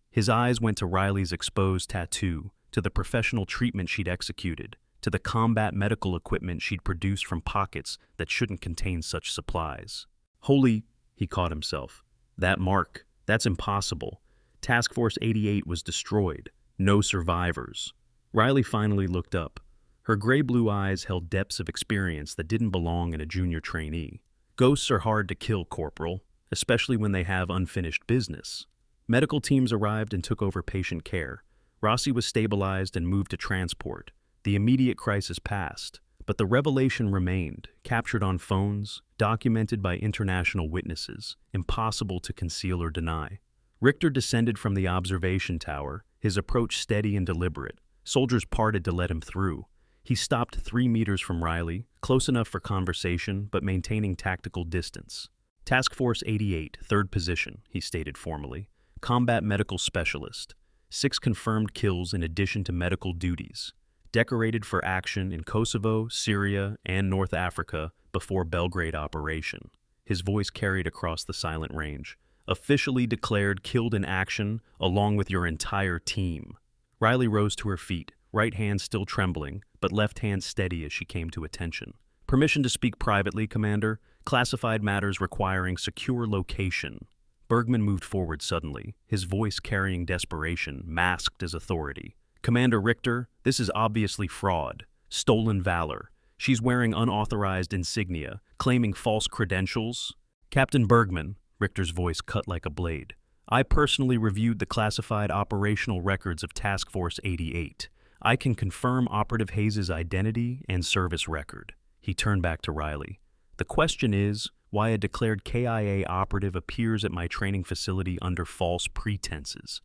His eyes went to Riley's exposed tattoo, to the professional treatment she'd executed, to the combat medical equipment she'd produced from pockets that shouldn't contain such supplies. Holy, he caught himself. That mark, that's impossible. Task Force 88 was destroyed. No survivors. Riley finally looked up. Her gray-blue eyes held depths of experience that didn't belong in a junior trainee. Ghosts are hard to kill, Corporal, especially when they have unfinished business. Medical teams arrived and took over patient care. Rossi was stabilized and moved to transport. The immediate crisis passed, But the revelation remained, captured on phones, documented by international witnesses, impossible to conceal or deny. Richter descended from the observation tower, his approach steady and deliberate. Soldiers parted to let him through. He stopped 3 meters from Riley, close enough for conversation but maintaining tactical distance. Task Force 88, 3rd position, he stated formally. Combat medical specialist. 6 confirmed kills in addition to medical duties. Decorated for action in Kosovo, Syria, and North Africa before Belgrade operation. His voice carried across the silent range. Officially declared killed in action along with your entire team. Riley rose to her feet, right hand still trembling, but left hand steady as she came to attention. Permission to speak privately, Commander. Classified matters requiring secure location. Bergman moved forward suddenly, his voice carrying desperation, masked as authority. Commander Richter, this is obviously fraud. Stolen valor. She's wearing unauthorized insignia, claiming false credentials. Captain Bergman, Richter's voice cut like a blade. I personally reviewed the classified operational records of Task Force 88. I can confirm Operative Hayes' identity and service record. He turned back to Riley. The question is, why a declared KIA operative appears at my training facility under false pretenses.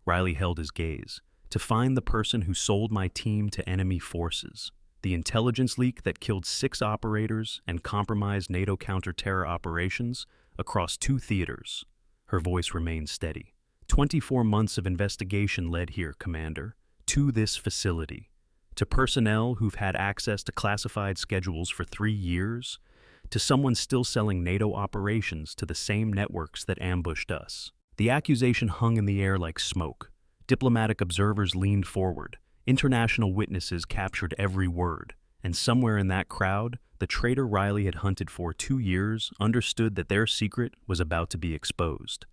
Riley held his gaze. To find the person who sold my team to enemy forces. The intelligence leak that killed 6 operators and compromised NATO counter-terror operations across 2 theaters. Her voice remained steady. 24 months of investigation led here, Commander, to this facility. To personnel who've had access to classified schedules for 3 years. To someone still selling NATO operations to the same networks that ambushed us. The accusation hung in the air like smoke. Diplomatic observers leaned forward. International witnesses captured every word. And somewhere in that crowd, the traitor Riley had hunted for 2 years understood that their secret was about to be exposed.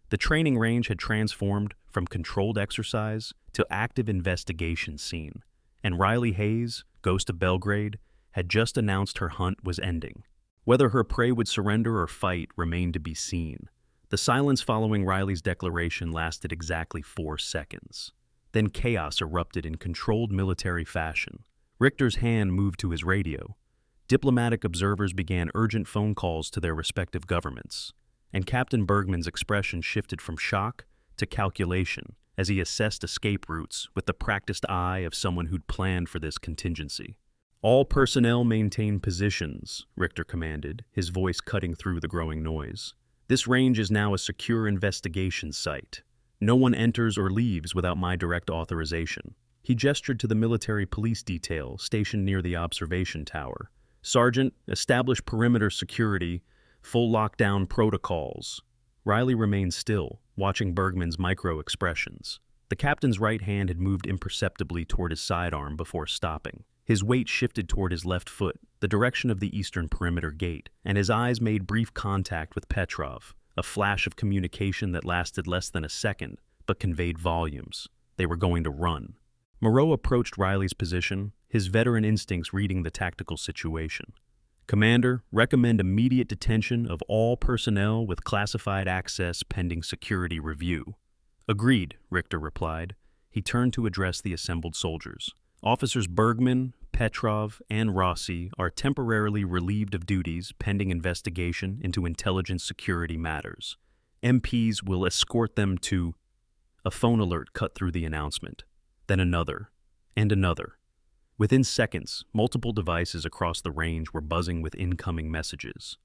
The training range had transformed from controlled exercise to active investigation scene. And Riley Hayes, Ghost of Belgrade, had just announced her hunt was ending. Whether her prey would surrender or fight remained to be seen. The silence following Riley's declaration lasted exactly 4 seconds. Then chaos erupted in controlled military fashion. Richter's hand moved to his radio. Diplomatic observers began urgent phone calls to their respective governments. And Captain Bergman's expression shifted from shock to calculation as he assessed escape routes with the practiced eye of someone who'd planned for this contingency. All personnel maintain positions, Richter commanded, his voice cutting through the growing noise. This range is now a secure investigation site. No one enters or leaves without my direct authorization. He gestured to the military police detail stationed near the observation tower. Sergeant, establish perimeter security, full lockdown protocols. Riley remained still, watching Bergman's micro-expressions. The captain's right hand had moved imperceptibly toward his sidearm before stopping. His weight shifted toward his left foot, the direction of the eastern perimeter gate, and his eyes made brief contact with Petrov, a flash of communication that lasted less than a second, but conveyed volumes. They were going to run. Moreau approached Riley's position, his veteran instincts reading the tactical situation. Commander, recommend immediate detention of all personnel with classified access pending security review. Agreed, Richter replied. He turned to address the assembled soldiers. Officers Bergman, Petrov, and Rossi are temporarily relieved of duties pending investigation into intelligence security matters. MPs will escort them to... A phone alert cut through the announcement. Then another, and another. Within seconds, multiple devices across the range were buzzing with incoming messages.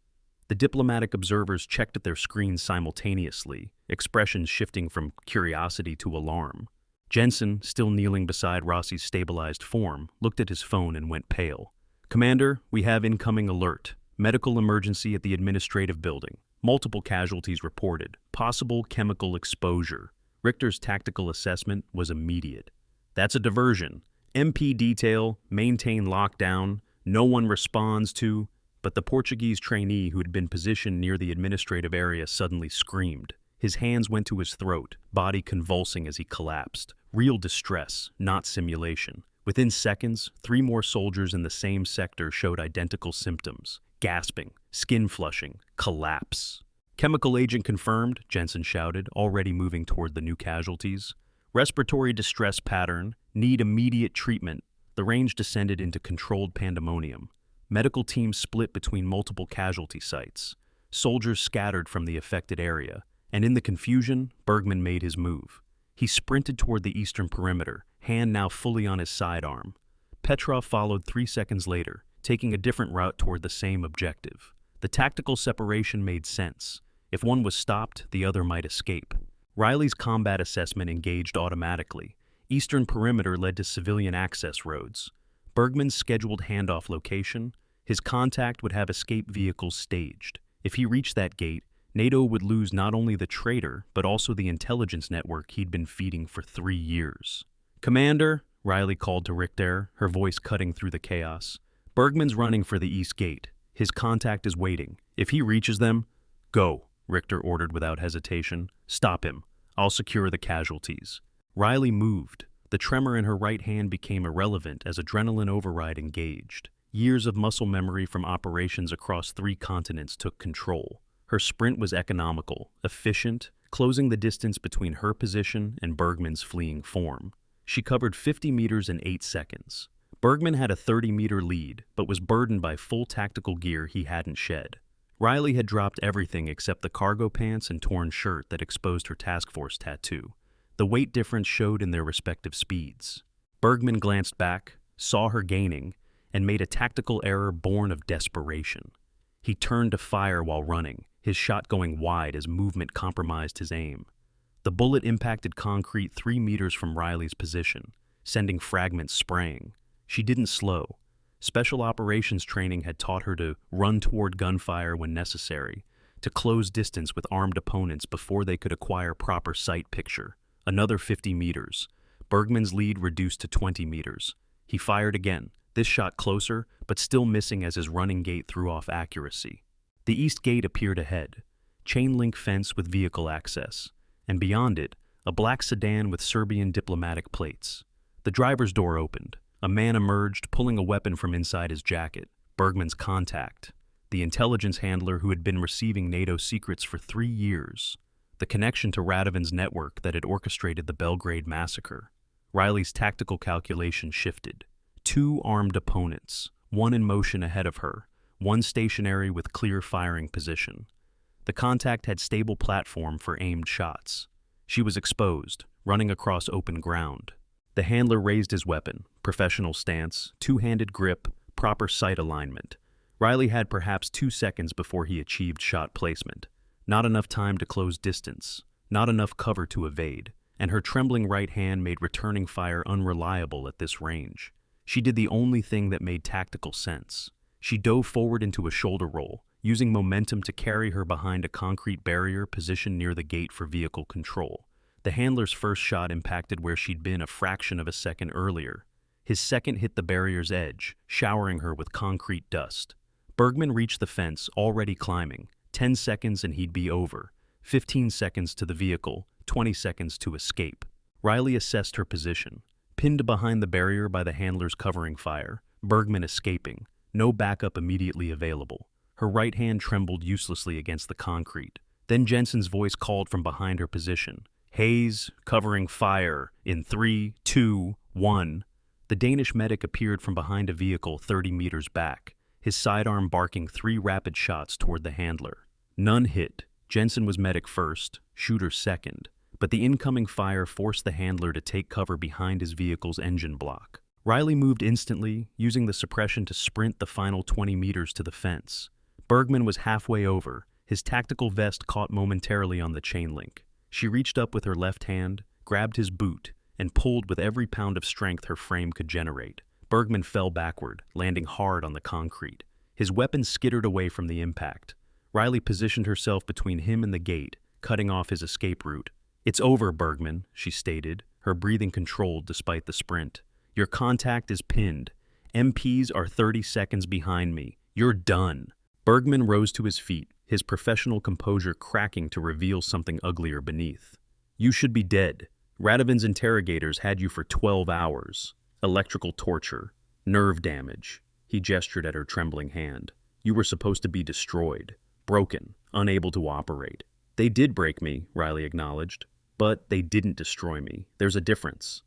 The diplomatic observers checked at their screens simultaneously, expressions shifting from curiosity to alarm. Jensen, still kneeling beside Rossi's stabilized form, looked at his phone and went pale. Commander, we have incoming alert. Medical emergency at the administrative building. Multiple casualties reported. Possible chemical exposure. Richter's tactical assessment was immediate. That's a diversion. MP detail, maintain lockdown, no one responds to... But the Portuguese trainee who had been positioned near the administrative area suddenly screamed. His hands went to his throat, body convulsing as he collapsed. Real distress, not simulation. Within seconds, 3 more soldiers in the same sector showed identical symptoms. Gasping, skin flushing, collapse. Chemical agent confirmed, Jensen shouted, already moving toward the new casualties. Respiratory distress pattern, need immediate treatment. The range descended into controlled pandemonium. Medical teams split between multiple casualty sites. Soldiers scattered from the affected area, and in the confusion, Bergman made his move. He sprinted toward the eastern perimeter, hand now fully on his sidearm. Petrov followed 3 seconds later, taking a different route toward the same objective. The tactical separation made sense. If one was stopped, the other might escape. Riley's combat assessment engaged automatically. Eastern perimeter led to civilian access roads. Bergman's scheduled handoff location, his contact would have escape vehicles staged. If he reached that gate, NATO would lose not only the traitor, but also the intelligence network he'd been feeding for 3 years. "Commander," Riley called to Richter, her voice cutting through the chaos. "Bergman's running for the east gate. His contact is waiting. If he reaches them, go," Richter ordered without hesitation. "Stop him. I'll secure the casualties." Riley moved. The tremor in her right hand became irrelevant as adrenaline override engaged. Years of muscle memory from operations across 3 continents took control. Her sprint was economical, efficient, closing the distance between her position and Bergman's fleeing form. She covered 50 meters in 8 seconds. Bergman had a 30-meter lead, but was burdened by full tactical gear he hadn't shed. Riley had dropped everything except the cargo pants and torn shirt that exposed her task force tattoo. The weight difference showed in their respective speeds. Bergman glanced back, saw her gaining, and made a tactical error born of desperation. He turned to fire while running, his shot going wide as movement compromised his aim. The bullet impacted concrete 3 meters from Riley's position, sending fragments spraying. She didn't slow. Special operations training had taught her to run toward gunfire when necessary, to close distance with armed opponents before they could acquire proper sight picture. Another 50 meters. Bergman's lead reduced to 20 meters. He fired again, this shot closer, but still missing as his running gait threw off accuracy. The east gate appeared ahead, chain-link fence with vehicle access, and beyond it, a black sedan with Serbian diplomatic plates. The driver's door opened. A man emerged, pulling a weapon from inside his jacket. Bergman's contact. The intelligence handler who had been receiving NATO secrets for 3 years. The connection to Radovan's network that had orchestrated the Belgrade massacre. Riley's tactical calculation shifted. 2 armed opponents, one in motion ahead of her, one stationary with clear firing position. The contact had stable platform for aimed shots. She was exposed, running across open ground. The handler raised his weapon, professional stance, 2-handed grip, proper sight alignment. Riley had perhaps 2 seconds before he achieved shot placement. Not enough time to close distance, not enough cover to evade, and her trembling right hand made returning fire unreliable at this range. She did the only thing that made tactical sense. She dove forward into a shoulder roll, using momentum to carry her behind a concrete barrier positioned near the gate for vehicle control. The handler's first shot impacted where she'd been a fraction of a second earlier. His second hit the barrier's edge, showering her with concrete dust. Bergman reached the fence, already climbing. 10 seconds and he'd be over. 15 seconds to the vehicle, 20 seconds to escape. Riley assessed her position. Pinned behind the barrier by the handler's covering fire, Bergman escaping. No backup immediately available. Her right hand trembled uselessly against the concrete. Then Jensen's voice called from behind her position. "Hayes, covering fire, in 3, 2, 1. The Danish medic appeared from behind a vehicle 30 meters back, his sidearm barking 3 rapid shots toward the handler. None hit. Jensen was medic first, shooter second, but the incoming fire forced the handler to take cover behind his vehicle's engine block. Riley moved instantly, using the suppression to sprint the final 20 meters to the fence. Bergman was halfway over, his tactical vest caught momentarily on the chain link. She reached up with her left hand, grabbed his boot, and pulled with every pound of strength her frame could generate. Bergman fell backward, landing hard on the concrete. His weapon skittered away from the impact. Riley positioned herself between him and the gate, cutting off his escape route. "It's over, Bergman," she stated, her breathing controlled despite the sprint. "Your contact is pinned. MPs are 30 seconds behind me. You're done." Bergman rose to his feet, his professional composure cracking to reveal something uglier beneath. "You should be dead. Radovan's interrogators had you for 12 hours. Electrical torture, nerve damage." He gestured at her trembling hand. "You were supposed to be destroyed, broken, unable to operate." "They did break me," Riley acknowledged, "but they didn't destroy me. There's a difference.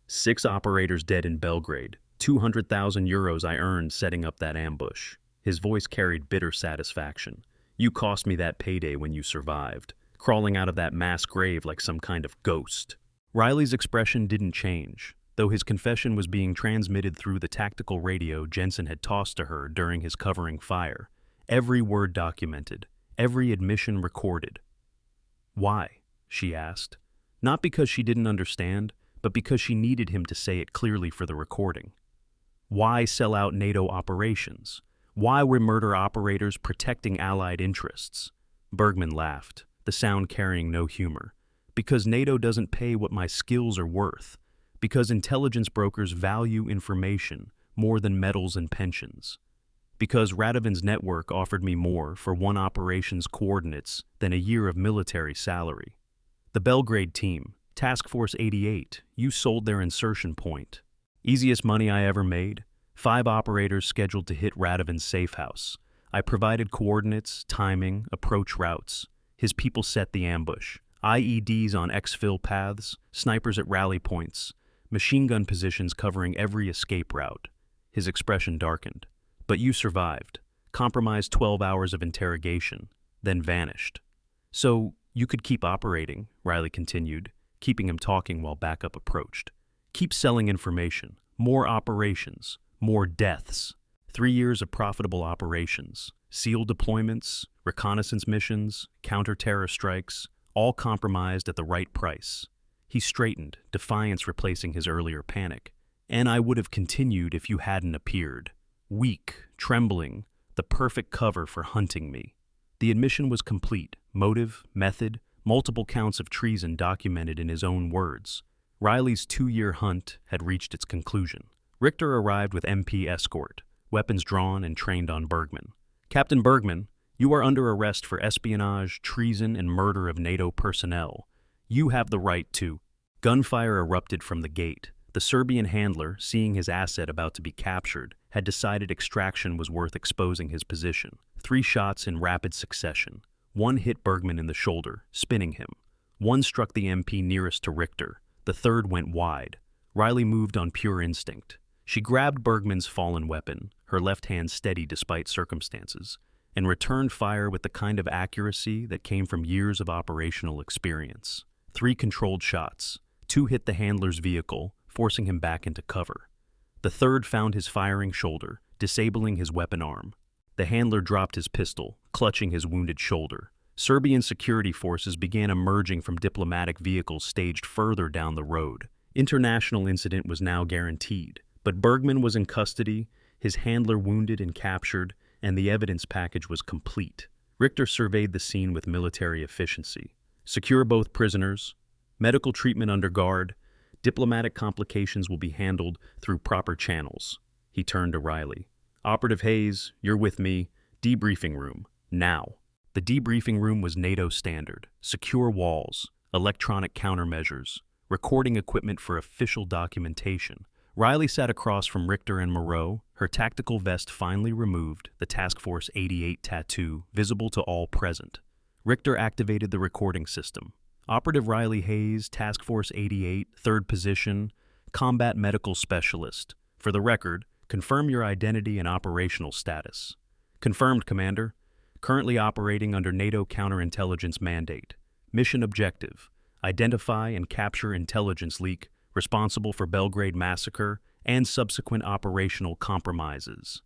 6 operators dead in Belgrade, 200,000 euros I earned setting up that ambush. His voice carried bitter satisfaction. You cost me that payday when you survived, crawling out of that mass grave like some kind of ghost. Riley's expression didn't change, though his confession was being transmitted through the tactical radio Jensen had tossed to her during his covering fire. Every word documented, every admission recorded. Why? She asked. Not because she didn't understand, but because she needed him to say it clearly for the recording. Why sell out NATO operations? Why were murder operators protecting Allied interests? Bergman laughed, the sound carrying no humor. Because NATO doesn't pay what my skills are worth. Because intelligence brokers value information more than medals and pensions. Because Radovan's network offered me more for one operation's coordinates than a year of military salary. The Belgrade team, Task Force 88, you sold their insertion point. Easiest money I ever made. 5 operators scheduled to hit Radovan's safe house. I provided coordinates, timing, approach routes. His people set the ambush. IEDs on exfil paths, snipers at rally points, machine gun positions covering every escape route. His expression darkened. But you survived, compromised 12 hours of interrogation, then vanished. So you could keep operating, Riley continued, keeping him talking while backup approached. Keep selling information, more operations, more deaths. 3 years of profitable operations, SEAL deployments, reconnaissance missions, counter-terror strikes, all compromised at the right price. He straightened, defiance replacing his earlier panic. And I would have continued if you hadn't appeared. Weak, trembling, the perfect cover for hunting me. The admission was complete, motive, method, multiple counts of treason documented in his own words. Riley's 2-year hunt had reached its conclusion. Richter arrived with MP escort, weapons drawn and trained on Bergman. Captain Bergman, you are under arrest for espionage, treason, and murder of NATO personnel. You have the right to... Gunfire erupted from the gate. The Serbian handler, seeing his asset about to be captured, had decided extraction was worth exposing his position. 3 shots in rapid succession. One hit Bergman in the shoulder, spinning him. One struck the MP nearest to Richter. The third went wide. Riley moved on pure instinct. She grabbed Bergman's fallen weapon, her left hand steady despite circumstances, and returned fire with the kind of accuracy that came from years of operational experience. 3 controlled shots. 2 hit the handler's vehicle, forcing him back into cover. The third found his firing shoulder, disabling his weapon arm. The handler dropped his pistol, clutching his wounded shoulder. Serbian security forces began emerging from diplomatic vehicles staged further down the road. International incident was now guaranteed, but Bergman was in custody, his handler wounded and captured, and the evidence package was complete. Richter surveyed the scene with military efficiency. Secure both prisoners, medical treatment under guard, diplomatic complications will be handled through proper channels. He turned to Riley. Operative Hayes, you're with me. Debriefing room, now. The debriefing room was NATO standard. Secure walls, electronic countermeasures, recording equipment for official documentation. Riley sat across from Richter and Moreau, her tactical vest finely removed, the Task Force 88 tattoo visible to all present. Richter activated the recording system. Operative Riley Hayes, Task Force 88, 3rd position, Combat Medical Specialist. For the record, confirm your identity and operational status. Confirmed, Commander. Currently operating under NATO counterintelligence mandate. Mission objective: identify and capture intelligence leak responsible for Belgrade massacre and subsequent operational compromises.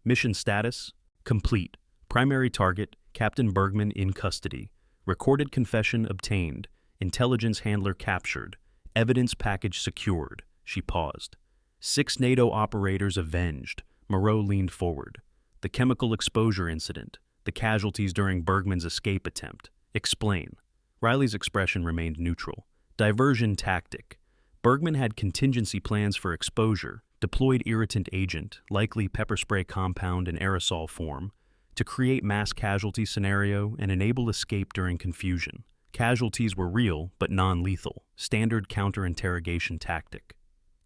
Mission status: complete. Primary target: Captain Bergman in custody. Recorded confession obtained. Intelligence handler captured. Evidence package secured. She paused. 6 NATO operators avenged. Moreau leaned forward. The chemical exposure incident. The casualties during Bergman's escape attempt. Explain. Riley's expression remained neutral. Diversion tactic. Bergman had contingency plans for exposure, deployed irritant agent, likely pepper spray compound in aerosol form, to create mass casualty scenario and enable escape during confusion. Casualties were real but non-lethal. Standard counter-interrogation tactic.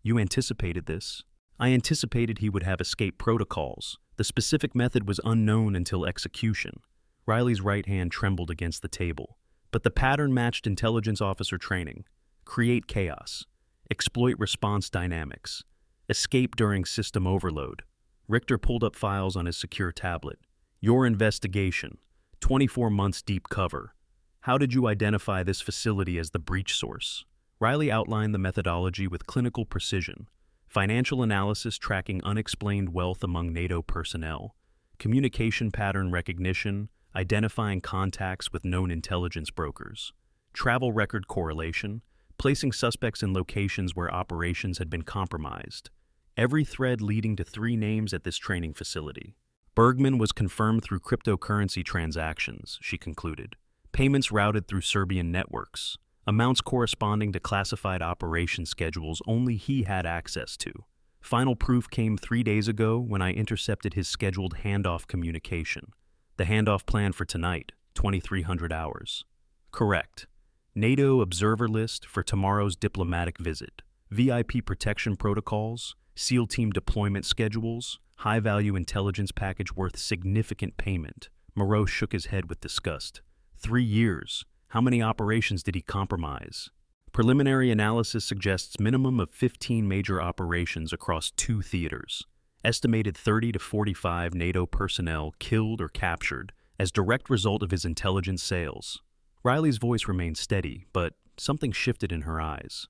You anticipated this? I anticipated he would have escape protocols. The specific method was unknown until execution. Riley's right hand trembled against the table. But the pattern matched intelligence officer training. Create chaos. Exploit response dynamics. Escape during system overload. Richter pulled up files on his secure tablet. Your investigation. 24 months deep cover. How did you identify this facility as the breach source? Riley outlined the methodology with clinical precision. Financial analysis tracking unexplained wealth among NATO personnel. Communication pattern recognition, identifying contacts with known intelligence brokers. Travel record correlation, placing suspects in locations where operations had been compromised. Every thread leading to 3 names at this training facility. Bergman was confirmed through cryptocurrency transactions, she concluded. Payments routed through Serbian networks. Amounts corresponding to classified operation schedules only he had access to. Final proof came 3 days ago when I intercepted his scheduled handoff communication. The handoff planned for tonight, 2300 hours. Correct. NATO observer list for tomorrow's diplomatic visit. VIP protection protocols, SEAL team deployment schedules, high-value intelligence package worth significant payment. Moreau shook his head with disgust. 3 years. How many operations did he compromise? Preliminary analysis suggests minimum of 15 major operations across 2 theaters. Estimated 30 to 45 NATO personnel killed or captured as direct result of his intelligence sales. Riley's voice remained steady, but something shifted in her eyes.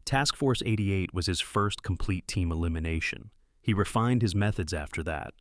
Task Force 88 was his first complete team elimination. He refined his methods after that.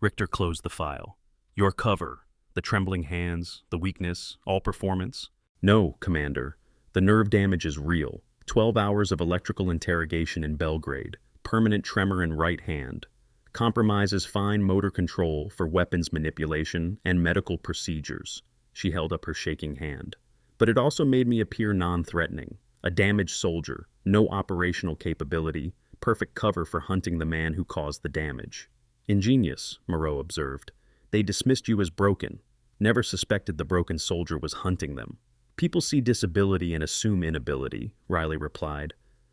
Richter closed the file. Your cover. The trembling hands, the weakness, all performance? No, Commander. The nerve damage is real. 12 hours of electrical interrogation in Belgrade. Permanent tremor in right hand. Compromises fine motor control for weapons manipulation and medical procedures. She held up her shaking hand. But it also made me appear non-threatening. A damaged soldier, no operational capability, perfect cover for hunting the man who caused the damage. Ingenious, Moreau observed. They dismissed you as broken. Never suspected the broken soldier was hunting them. People see disability and assume inability, Riley replied.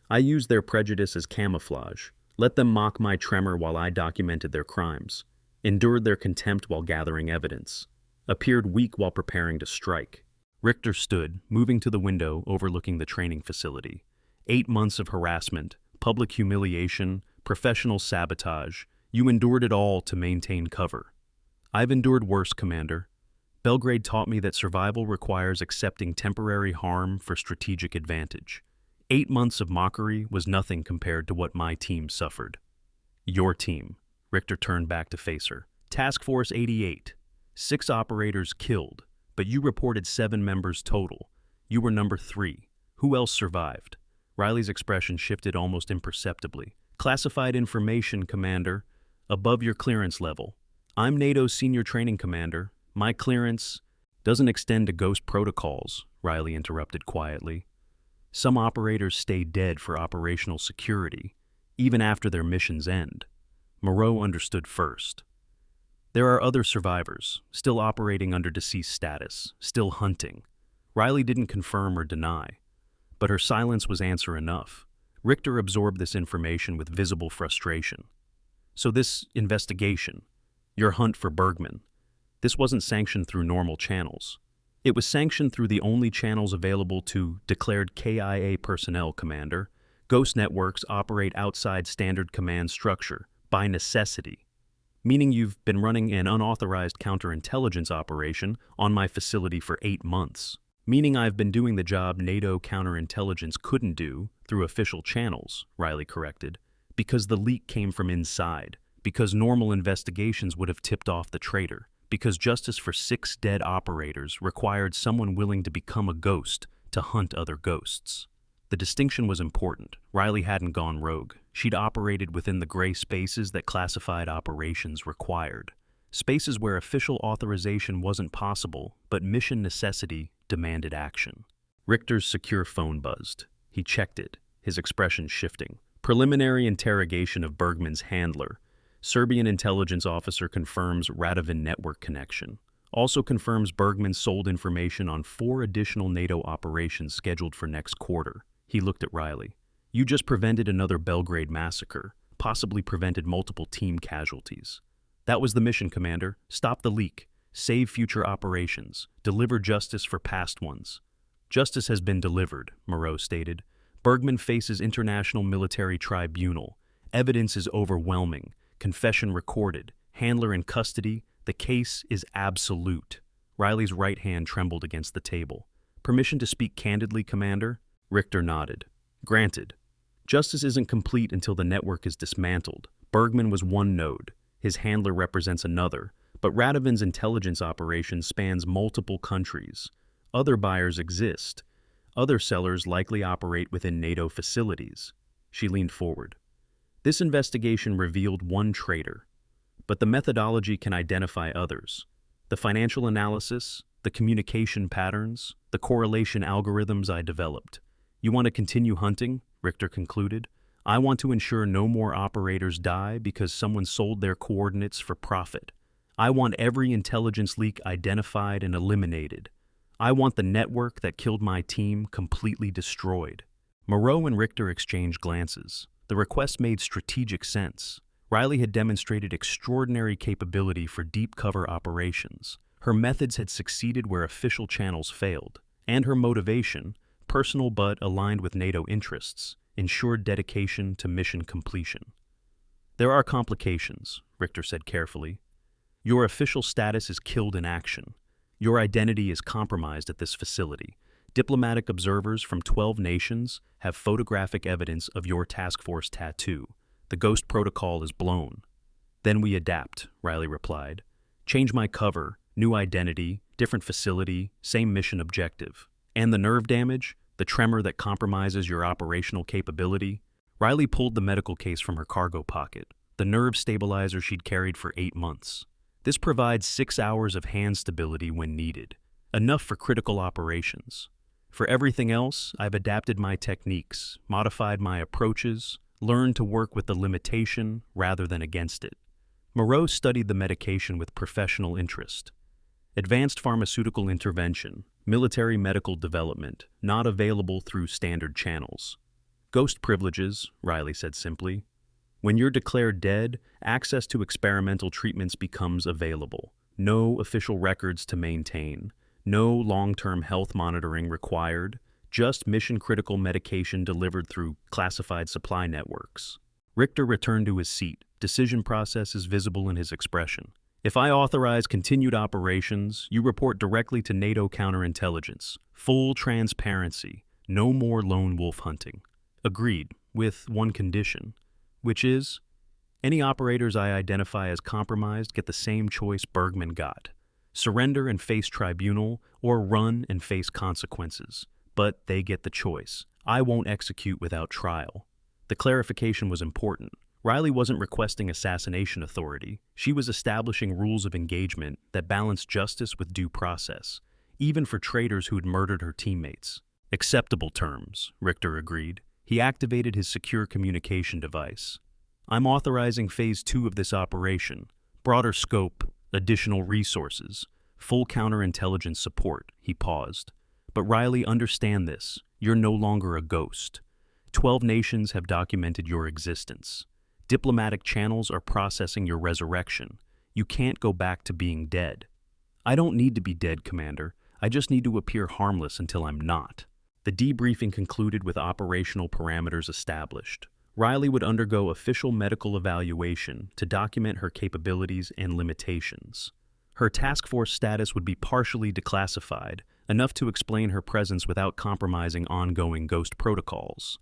I used their prejudice as camouflage. Let them mock my tremor while I documented their crimes. Endured their contempt while gathering evidence. Appeared weak while preparing to strike. Richter stood, moving to the window overlooking the training facility. 8 months of harassment, public humiliation, professional sabotage. You endured it all to maintain cover. I've endured worse, Commander. Belgrade taught me that survival requires accepting temporary harm for strategic advantage. 8 months of mockery was nothing compared to what my team suffered. Your team. Richter turned back to face her. Task Force 88. 6 operators killed, but you reported 7 members total. You were number 3. Who else survived? Riley's expression shifted almost imperceptibly. Classified information, Commander. Above your clearance level. I'm NATO's senior training commander. My clearance doesn't extend to ghost protocols, Riley interrupted quietly. Some operators stay dead for operational security, even after their missions end. Moreau understood first. There are other survivors, still operating under deceased status, still hunting. Riley didn't confirm or deny, but her silence was answer enough. Richter absorbed this information with visible frustration. So this investigation, your hunt for Bergman, this wasn't sanctioned through normal channels. It was sanctioned through the only channels available to declared KIA personnel, Commander. Ghost networks operate outside standard command structure, by necessity. Meaning you've been running an unauthorized counterintelligence operation on my facility for 8 months. Meaning I've been doing the job NATO counterintelligence couldn't do through official channels, Riley corrected, because the leak came from inside, because normal investigations would have tipped off the traitor, because justice for 6 dead operators required someone willing to become a ghost to hunt other ghosts. The distinction was important. Riley hadn't gone rogue. She'd operated within the gray spaces that classified operations required. Spaces where official authorization wasn't possible, but mission necessity demanded action. Richter's secure phone buzzed. He checked it, his expression shifting. Preliminary interrogation of Bergman's handler. Serbian intelligence officer confirms Radovan network connection. Also confirms Bergman sold information on 4 additional NATO operations scheduled for next quarter. He looked at Riley. You just prevented another Belgrade massacre, possibly prevented multiple team casualties. That was the mission, Commander. Stop the leak. Save future operations. Deliver justice for past ones. Justice has been delivered, Moreau stated. Bergman faces international military tribunal. Evidence is overwhelming. Confession recorded. Handler in custody. The case is absolute. Riley's right hand trembled against the table. Permission to speak candidly, Commander? Richter nodded. Granted. Justice isn't complete until the network is dismantled. Bergman was one node. His handler represents another. But Radovan's intelligence operation spans multiple countries. Other buyers exist. Other sellers likely operate within NATO facilities. She leaned forward. This investigation revealed one traitor. But the methodology can identify others. The financial analysis, the communication patterns, the correlation algorithms I developed. You want to continue hunting? Richter concluded. I want to ensure no more operators die because someone sold their coordinates for profit. I want every intelligence leak identified and eliminated. I want the network that killed my team completely destroyed. Moreau and Richter exchanged glances. The request made strategic sense. Riley had demonstrated extraordinary capability for deep cover operations. Her methods had succeeded where official channels failed. And her motivation, personal but aligned with NATO interests, ensured dedication to mission completion. There are complications, Richter said carefully. Your official status is killed in action. Your identity is compromised at this facility. Diplomatic observers from 12 nations have photographic evidence of your task force tattoo. The Ghost Protocol is blown. Then we adapt, Riley replied. Change my cover, new identity, different facility, same mission objective. And the nerve damage? The tremor that compromises your operational capability? Riley pulled the medical case from her cargo pocket, the nerve stabilizer she'd carried for 8 months. This provides 6 hours of hand stability when needed, enough for critical operations. For everything else, I've adapted my techniques, modified my approaches, learned to work with the limitation rather than against it. Moreau studied the medication with professional interest. Advanced pharmaceutical intervention, military medical development, not available through standard channels. Ghost privileges, Riley said simply. When you're declared dead, access to experimental treatments becomes available. No official records to maintain. No long-term health monitoring required. Just mission-critical medication delivered through classified supply networks. Richter returned to his seat. Decision process is visible in his expression. If I authorize continued operations, you report directly to NATO counterintelligence. Full transparency. No more lone wolf hunting. Agreed, with one condition, which is, any operators I identify as compromised get the same choice Bergman got. Surrender and face tribunal, or run and face consequences. But they get the choice. I won't execute without trial. The clarification was important. Riley wasn't requesting assassination authority. She was establishing rules of engagement that balanced justice with due process, even for traitors who'd murdered her teammates. Acceptable terms, Richter agreed. He activated his secure communication device. I'm authorizing Phase 2 of this operation. Broader scope, additional resources, full counterintelligence support. He paused. But Riley, understand this. You're no longer a ghost. 12 nations have documented your existence. Diplomatic channels are processing your resurrection. You can't go back to being dead. I don't need to be dead, Commander. I just need to appear harmless until I'm not. The debriefing concluded with operational parameters established. Riley would undergo official medical evaluation to document her capabilities and limitations. Her task force status would be partially declassified, enough to explain her presence without compromising ongoing Ghost protocols.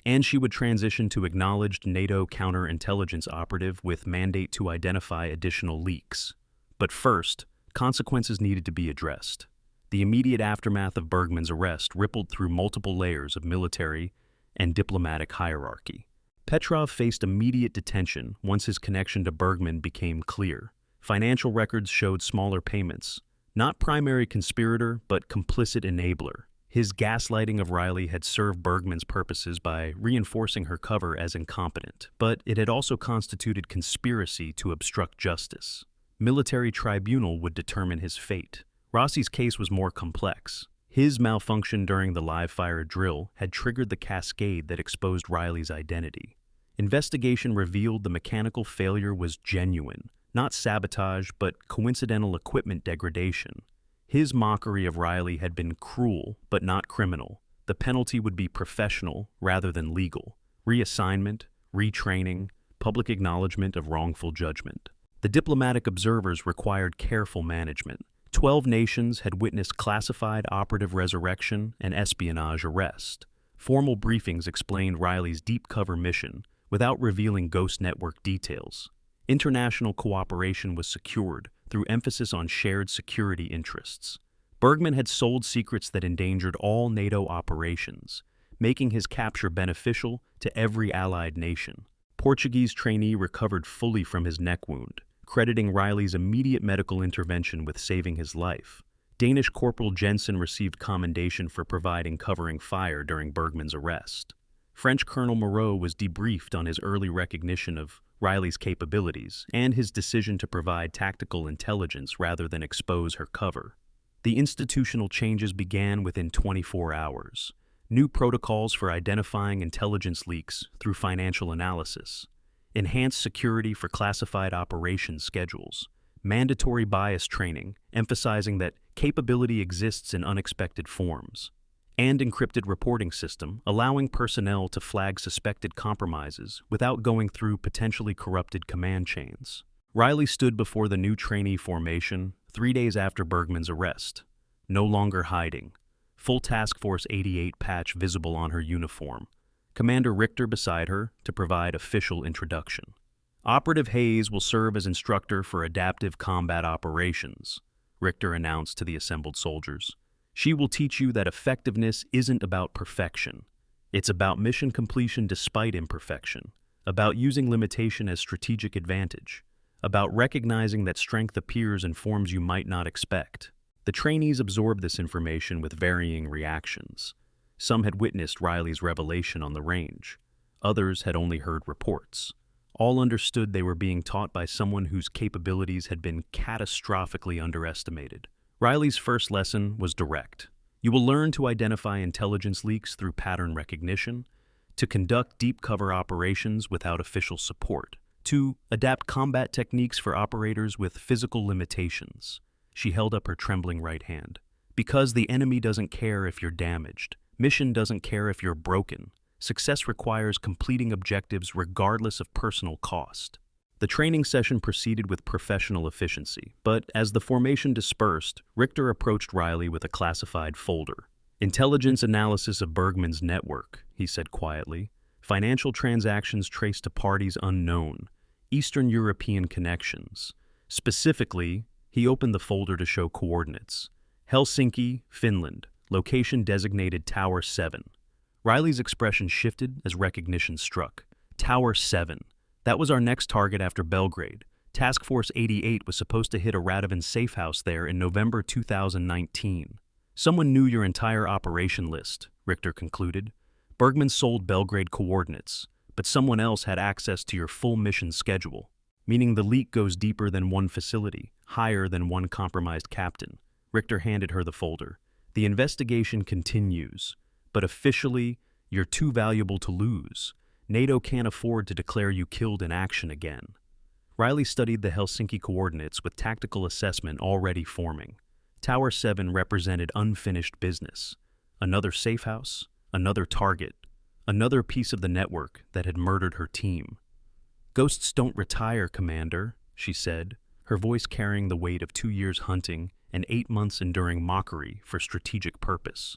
And she would transition to acknowledged NATO counterintelligence operative with mandate to identify additional leaks. But first, consequences needed to be addressed. The immediate aftermath of Bergman's arrest rippled through multiple layers of military and diplomatic hierarchy. Petrov faced immediate detention once his connection to Bergman became clear. Financial records showed smaller payments. Not primary conspirator, but complicit enabler. His gaslighting of Riley had served Bergman's purposes by reinforcing her cover as incompetent, but it had also constituted conspiracy to obstruct justice. Military tribunal would determine his fate. Rossi's case was more complex. His malfunction during the live-fire drill had triggered the cascade that exposed Riley's identity. Investigation revealed the mechanical failure was genuine, not sabotage, but coincidental equipment degradation. His mockery of Riley had been cruel, but not criminal. The penalty would be professional rather than legal. Reassignment, retraining, public acknowledgement of wrongful judgment. The diplomatic observers required careful management. 12 nations had witnessed classified operative resurrection and espionage arrest. Formal briefings explained Riley's deep cover mission without revealing Ghost Network details. International cooperation was secured through emphasis on shared security interests. Bergman had sold secrets that endangered all NATO operations, making his capture beneficial to every allied nation. Portuguese trainee recovered fully from his neck wound, crediting Riley's immediate medical intervention with saving his life. Danish Corporal Jensen received commendation for providing covering fire during Bergman's arrest. French Colonel Moreau was debriefed on his early recognition of Riley's capabilities and his decision to provide tactical intelligence rather than expose her cover. The institutional changes began within 24 hours. New protocols for identifying intelligence leaks through financial analysis, enhanced security for classified operations schedules, mandatory bias training emphasizing that capability exists in unexpected forms, and encrypted reporting system allowing personnel to flag suspected compromises without going through potentially corrupted command chains. Riley stood before the new trainee formation 3 days after Bergman's arrest, no longer hiding. Full Task Force 88 patch visible on her uniform. Commander Richter beside her to provide official introduction. Operative Hayes will serve as instructor for adaptive combat operations, Richter announced to the assembled soldiers. She will teach you that effectiveness isn't about perfection. It's about mission completion despite imperfection, about using limitation as strategic advantage, about recognizing that strength appears in forms you might not expect. The trainees absorbed this information with varying reactions. Some had witnessed Riley's revelation on the range. Others had only heard reports. All understood they were being taught by someone whose capabilities had been catastrophically underestimated. Riley's first lesson was direct. You will learn to identify intelligence leaks through pattern recognition, to conduct deep cover operations without official support, to adapt combat techniques for operators with physical limitations. She held up her trembling right hand. Because the enemy doesn't care if you're damaged. Mission doesn't care if you're broken. Success requires completing objectives regardless of personal cost. The training session proceeded with professional efficiency, but as the formation dispersed, Richter approached Riley with a classified folder. Intelligence analysis of Bergman's network, he said quietly. Financial transactions traced to parties unknown. Eastern European connections. Specifically, he opened the folder to show coordinates. Helsinki, Finland. Location designated Tower 7. Riley's expression shifted as recognition struck. Tower 7. That was our next target after Belgrade. Task Force 88 was supposed to hit a Radovan safe house there in November 2019. Someone knew your entire operation list, Richter concluded. Bergman sold Belgrade coordinates, but someone else had access to your full mission schedule, meaning the leak goes deeper than one facility, higher than one compromised captain. Richter handed her the folder. The investigation continues, but officially, you're too valuable to lose. NATO can't afford to declare you killed in action again. Riley studied the Helsinki coordinates with tactical assessment already forming. Tower 7 represented unfinished business. Another safe house, another target, another piece of the network that had murdered her team. Ghosts don't retire, Commander, she said, her voice carrying the weight of 2 years hunting and 8 months enduring mockery for strategic purpose.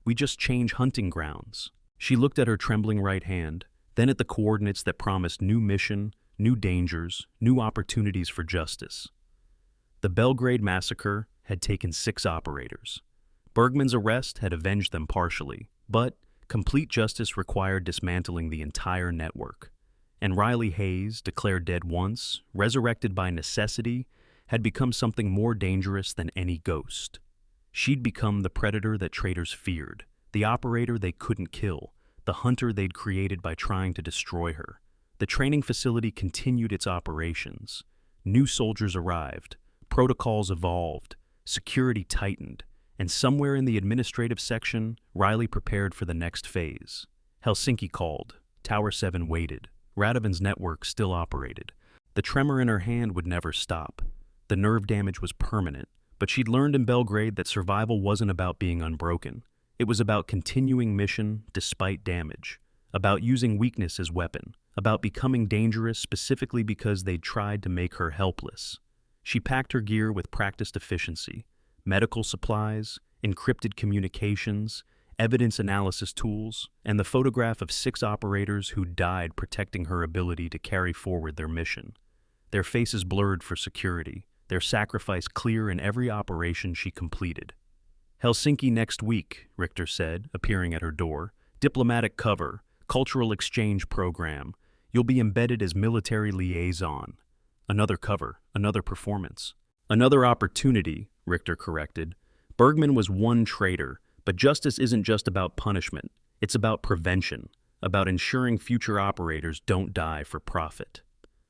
We just change hunting grounds. She looked at her trembling right hand, then at the coordinates that promised new mission, new dangers, new opportunities for justice. The Belgrade massacre had taken 6 operators. Bergman's arrest had avenged them partially, but complete justice required dismantling the entire network. And Riley Hayes, declared dead once, resurrected by necessity, had become something more dangerous than any ghost. She'd become the predator that traitors feared, the operator they couldn't kill, the hunter they'd created by trying to destroy her. The training facility continued its operations. New soldiers arrived, protocols evolved, security tightened, and somewhere in the administrative section, Riley prepared for the next phase. Helsinki called. Tower 7 waited. Radovan's network still operated. The tremor in her hand would never stop. The nerve damage was permanent, but she'd learned in Belgrade that survival wasn't about being unbroken. It was about continuing mission despite damage, about using weakness as weapon, about becoming dangerous specifically because they'd tried to make her helpless. She packed her gear with practiced efficiency, medical supplies, encrypted communications, evidence analysis tools, and the photograph of 6 operators who died protecting her ability to carry forward their mission. Their faces blurred for security, their sacrifice clear in every operation she completed. "Helsinki next week," Richter said, appearing at her door. "Diplomatic cover, cultural exchange program. You'll be embedded as military liaison." Another cover, another performance. "Another opportunity," Richter corrected. Bergman was one traitor, but justice isn't just about punishment. It's about prevention, about ensuring future operators don't die for profit.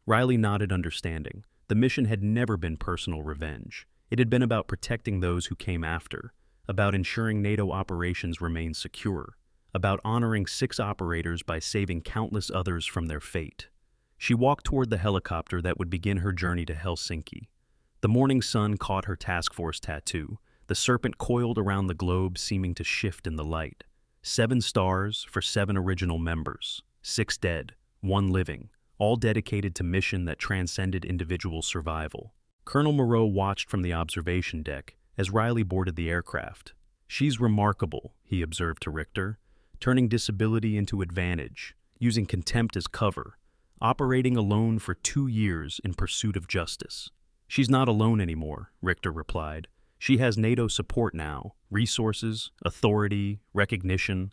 Riley nodded understanding. The mission had never been personal revenge. It had been about protecting those who came after, about ensuring NATO operations remain secure, about honoring 6 operators by saving countless others from their fate. She walked toward the helicopter that would begin her journey to Helsinki. The morning sun caught her task force tattoo, the serpent coiled around the globe seeming to shift in the light. 7 stars for 7 original members, 6 dead, 1 living, all dedicated to mission that transcended individual survival. Colonel Moreau watched from the observation deck as Riley boarded the aircraft. "She's remarkable," he observed to Richter, turning disability into advantage, using contempt as cover, operating alone for 2 years in pursuit of justice. "She's not alone anymore," Richter replied. "She has NATO support now, resources, authority, recognition.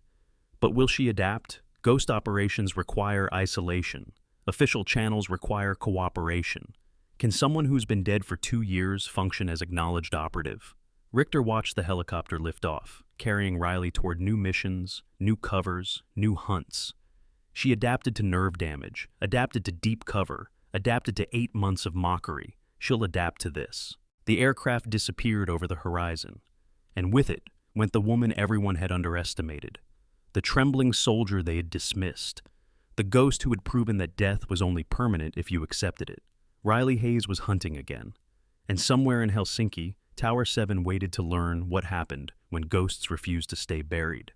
But will she adapt? Ghost operations require isolation. Official channels require cooperation. Can someone who's been dead for 2 years function as acknowledged operative?" Richter watched the helicopter lift off, carrying Riley toward new missions, new covers, new hunts. She adapted to nerve damage, adapted to deep cover, adapted to 8 months of mockery. She'll adapt to this. The aircraft disappeared over the horizon, and with it went the woman everyone had underestimated, the trembling soldier they had dismissed, the ghost who had proven that death was only permanent if you accepted it. Riley Hayes was hunting again, and somewhere in Helsinki, Tower 7 waited to learn what happened when ghosts refused to stay buried.